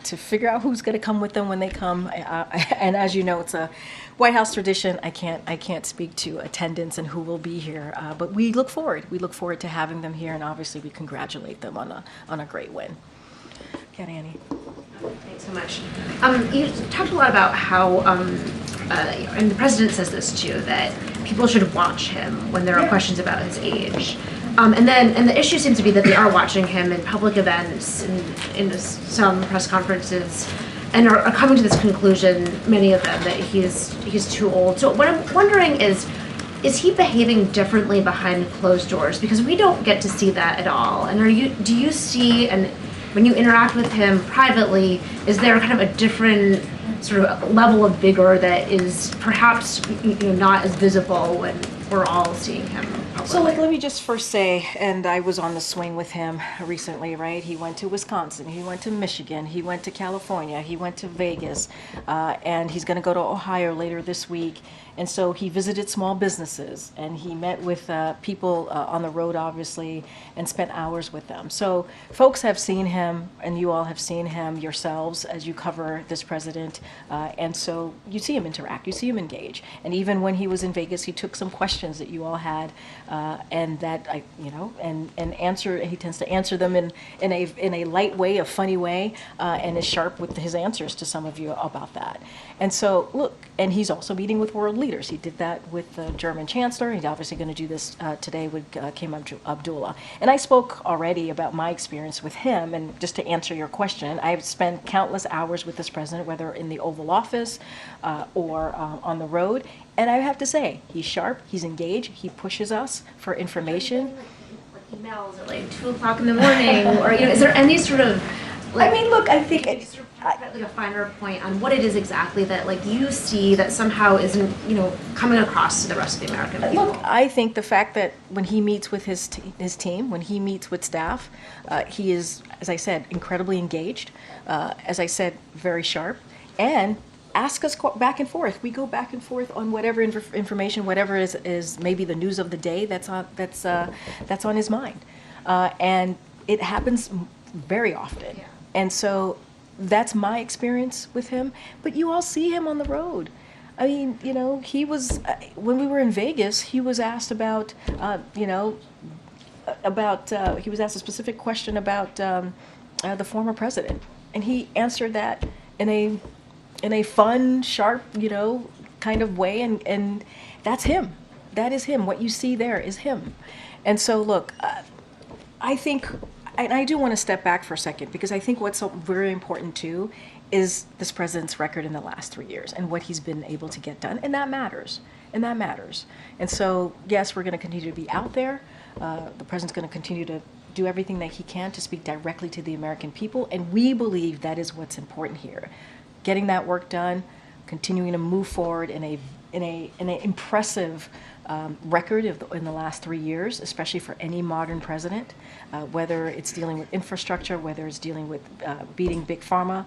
to figure out who's going to come with them when they come. And as you know, it's a White House tradition. I can't speak to attendance and who will be here, but we look forward. We look forward to having them here, and obviously we congratulate them on a great win. Karine. Thanks so much. You talked a lot about how, and the president says this too, that people should watch him when there are questions about his age. And the issue seems to be that they are watching him in public events, in some press conferences, and are coming to this conclusion, many of them, that he's too old. So what I'm wondering is he behaving differently behind closed doors? Because we don't get to see that at all. And do you see, and when you interact with him privately, is there kind of a different sort of level of vigor that is perhaps not as visible when we're all seeing him publicly? So let me just first say, and I was on the swing with him recently, right? He went to Wisconsin, he went to Michigan, he went to California, he went to Vegas, and he's going to go to Ohio later this week. And so he visited small businesses, and he met with people on the road, obviously, and spent hours with them. So folks have seen him, and you all have seen him yourselves as you cover this president. And so you see him interact, you see him engage. And even when he was in Vegas, he took some questions that you all had, and that and answer. He tends to answer them in a light way, a funny way, and is sharp with his answers to some of you about that. And so look, and he's also meeting with world leaders. He did that with the German chancellor. He's obviously going to do this today with King Abdullah. And I spoke already about my experience with him. And just to answer your question, I've spent countless hours with this president, whether in the Oval Office or on the road. And I have to say, he's sharp, he's engaged, he pushes us for information. Like emails at like 2 o'clock in the morning, or is there any sort of look, I think it's like a finer point on what it is exactly that you see that somehow isn't coming across to the rest of the American people. Look, I think the fact that when he meets with his team, when he meets with staff, he is, as I said, incredibly engaged. As I said, very sharp, and ask us back and forth. We go back and forth on whatever information, whatever is maybe the news of the day that's on his mind, and it happens very often. Yeah. And so that's my experience with him. But you all see him on the road. I mean, he was when we were in Vegas. He was asked about, he was asked a specific question about the former president, and he answered that in a fun, sharp, kind of way, and that's him. That is him. What you see there is him. And so, look, I think. And I do want to step back for a second, because I think what's very important too is this president's record in the last 3 years and what he's been able to get done, and that matters. And so, yes, we're going to continue to be out there. The president's going to continue to do everything that he can to speak directly to the American people, and we believe that is what's important here. Getting that work done, continuing to move forward in an impressive record in the last 3 years, especially for any modern president, whether it's dealing with infrastructure, whether it's dealing with beating big pharma,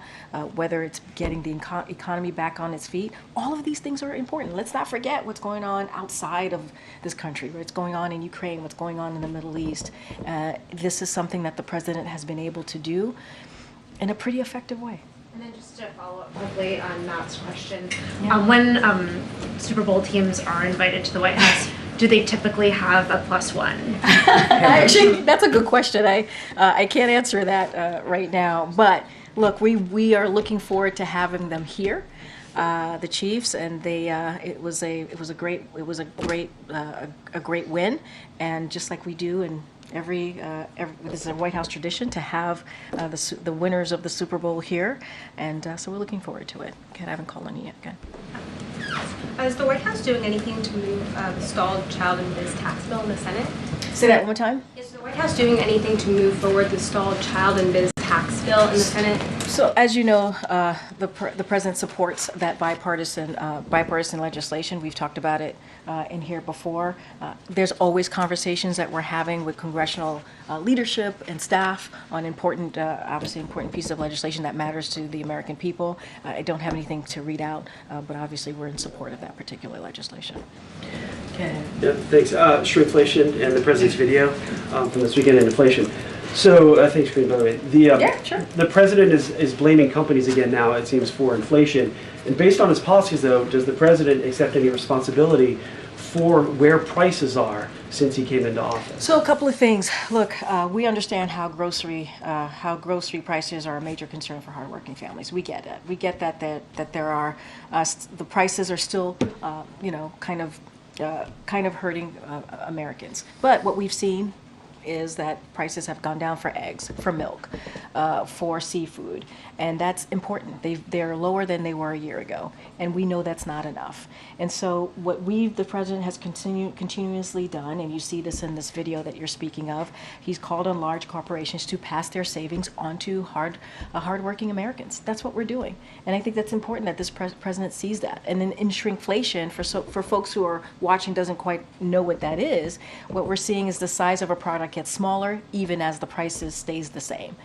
whether it's getting the economy back on its feet. All of these things are important. Let's not forget what's going on outside of this country, what's going on in Ukraine, what's going on in the Middle East. This is something that the president has been able to do in a pretty effective way. And then just to follow up quickly on Matt's question, when Super Bowl teams are invited to the White House, do they typically have a +1? Actually, that's a good question. I can't answer that right now. But look, we are looking forward to having them here, the Chiefs, and it was a great win, and just like we do in every this is a White House tradition to have the winners of the Super Bowl here, and so we're looking forward to it. Okay, I haven't called on you yet. Okay. Is the White House doing anything to move the stalled child and biz tax bill in the Senate? Say that one more time. Is the White House doing anything to move forward the stalled child and biz tax tax bill in the Senate? So, as you know, the president supports that bipartisan legislation. We've talked about it in here before. There's always conversations that we're having with congressional leadership and staff on important, obviously important pieces of legislation that matters to the American people. I don't have anything to read out, but obviously we're in support of that particular legislation. Ken. Yeah, thanks. Shrinkflation and the president's video from this weekend in inflation. So, thanks, Karine, by the way. Yeah, sure. The president is blaming companies again now, it seems, for inflation. And based on his policies, though, does the president accept any responsibility for where prices are since he came into office? So a couple of things. Look, we understand how grocery prices are a major concern for hardworking families. We get it. We get that there are the prices are still, kind of hurting Americans. But what we've seen is that prices have gone down for eggs, for milk, for seafood, and that's important. They're lower than they were a year ago, and we know that's not enough. And so what the president has continuously done, and you see this in this video that you're speaking of, he's called on large corporations to pass their savings onto hardworking Americans. That's what we're doing, and I think that's important that this president sees that. And then in shrinkflation, for folks who are watching doesn't quite know what that is, what we're seeing is the size of a product gets smaller even as the prices stays the same,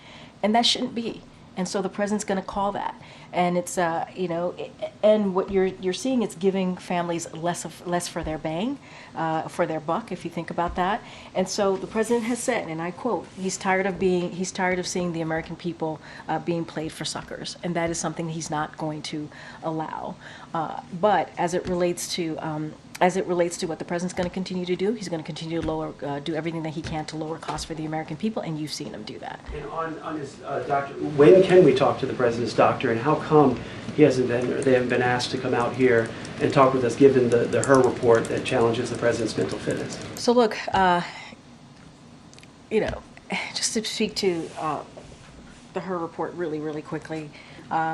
and that shouldn't be. And so the president's going to call that, and it's and what you're seeing, it's giving families less for their bang, for their buck, if you think about that. And so the president has said, and I quote, he's tired of seeing the American people being played for suckers, and that is something he's not going to allow. But as it relates to what the president's going to continue to do, he's going to continue to do everything that he can to lower costs for the American people, and you've seen him do that. And on his doctor, when can we talk to the president's doctor, and how come they haven't been asked to come out here and talk with us, given the Her report that challenges the president's mental fitness? So look, just to speak to the Her report really, really quickly.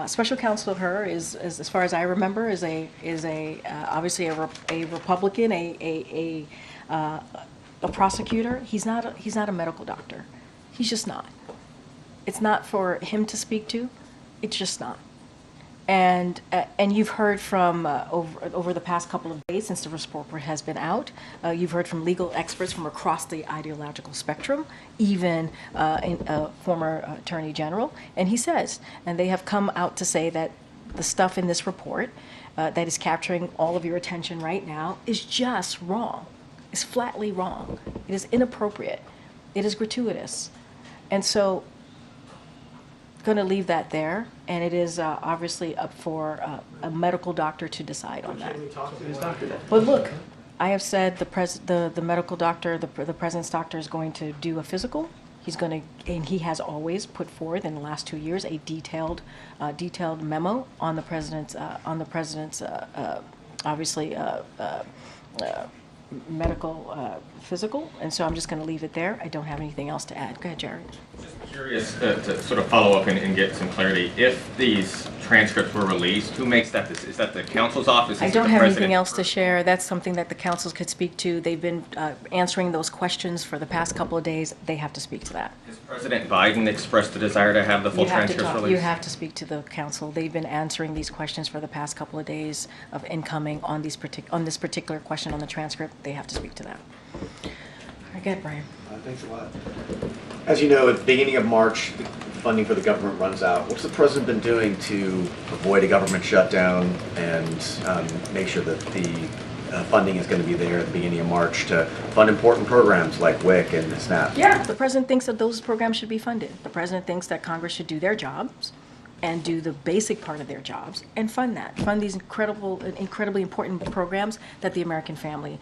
Special Counsel Her is, as far as I remember, is obviously a Republican, a prosecutor. He's not a medical doctor. He's just not. It's not for him to speak to. It's just not. And you've heard from over the past couple of days since the report has been out, you've heard from legal experts from across the ideological spectrum, even a former attorney general, and he says, and they have come out to say that the stuff in this report that is capturing all of your attention right now is just wrong. It's flatly wrong. It is inappropriate. It is gratuitous. And so going to leave that there, and it is obviously up for a medical doctor to decide on that. But look, I have said the medical doctor, the president's doctor, is going to do a physical. He's going to, and he has always put forth in the last 2 years a detailed memo on the president's obviously medical physical, and so I'm just going to leave it there. I don't have anything else to add. Go ahead, Jared. Just curious to sort of follow up and get some clarity. If these transcripts were released, who makes that decision? Is that the counsel's office? I don't have anything else to share. That's something that the councils could speak to. They've been answering those questions for the past couple of days. They have to speak to that. Has President Biden expressed the desire to have the full transcripts released? You have to speak to the council. They've been answering these questions for the past couple of days of incoming on this particular question on the transcript. They have to speak to that. Again, Brian. Thanks a lot. As you know, at the beginning of March, the funding for the government runs out. What's the president been doing to avoid a government shutdown and make sure that the funding is going to be there at the beginning of March to fund important programs like WIC and SNAP? Yeah, the president thinks that those programs should be funded. The president thinks that Congress should do their jobs and do the basic part of their jobs and fund these incredibly important programs that the American family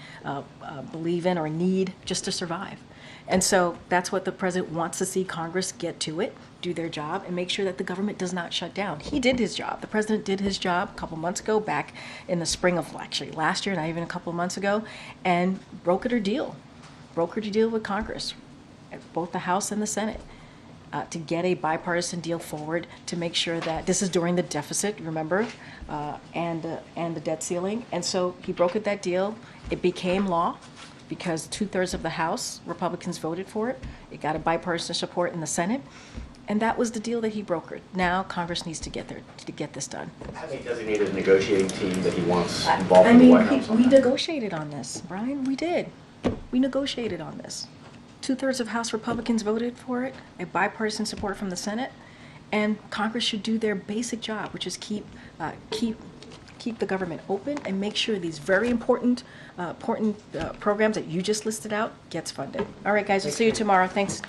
believe in or need just to survive. And so that's what the president wants to see Congress get to it, do their job, and make sure that the government does not shut down. He did his job. The president did his job a couple months ago, back in the spring of actually last year, not even a couple of months ago, and brokered a deal with Congress, both the House and the Senate, to get a bipartisan deal forward to make sure that this is during the deficit, remember, and the debt ceiling. And so he brokered that deal. It became law because 2/3 of the House Republicans voted for it. It got a bipartisan support in the Senate. And that was the deal that he brokered. Now Congress needs to get this done. Has he designated a negotiating team that he wants involved in the White House on we that? negotiated on this, Brian. We did. We negotiated on this. 2/3 of House Republicans voted for it, a bipartisan support from the Senate, and Congress should do their basic job, which is keep the government open and make sure these very important programs that you just listed out gets funded. All right, guys, we'll see you tomorrow. Thanks.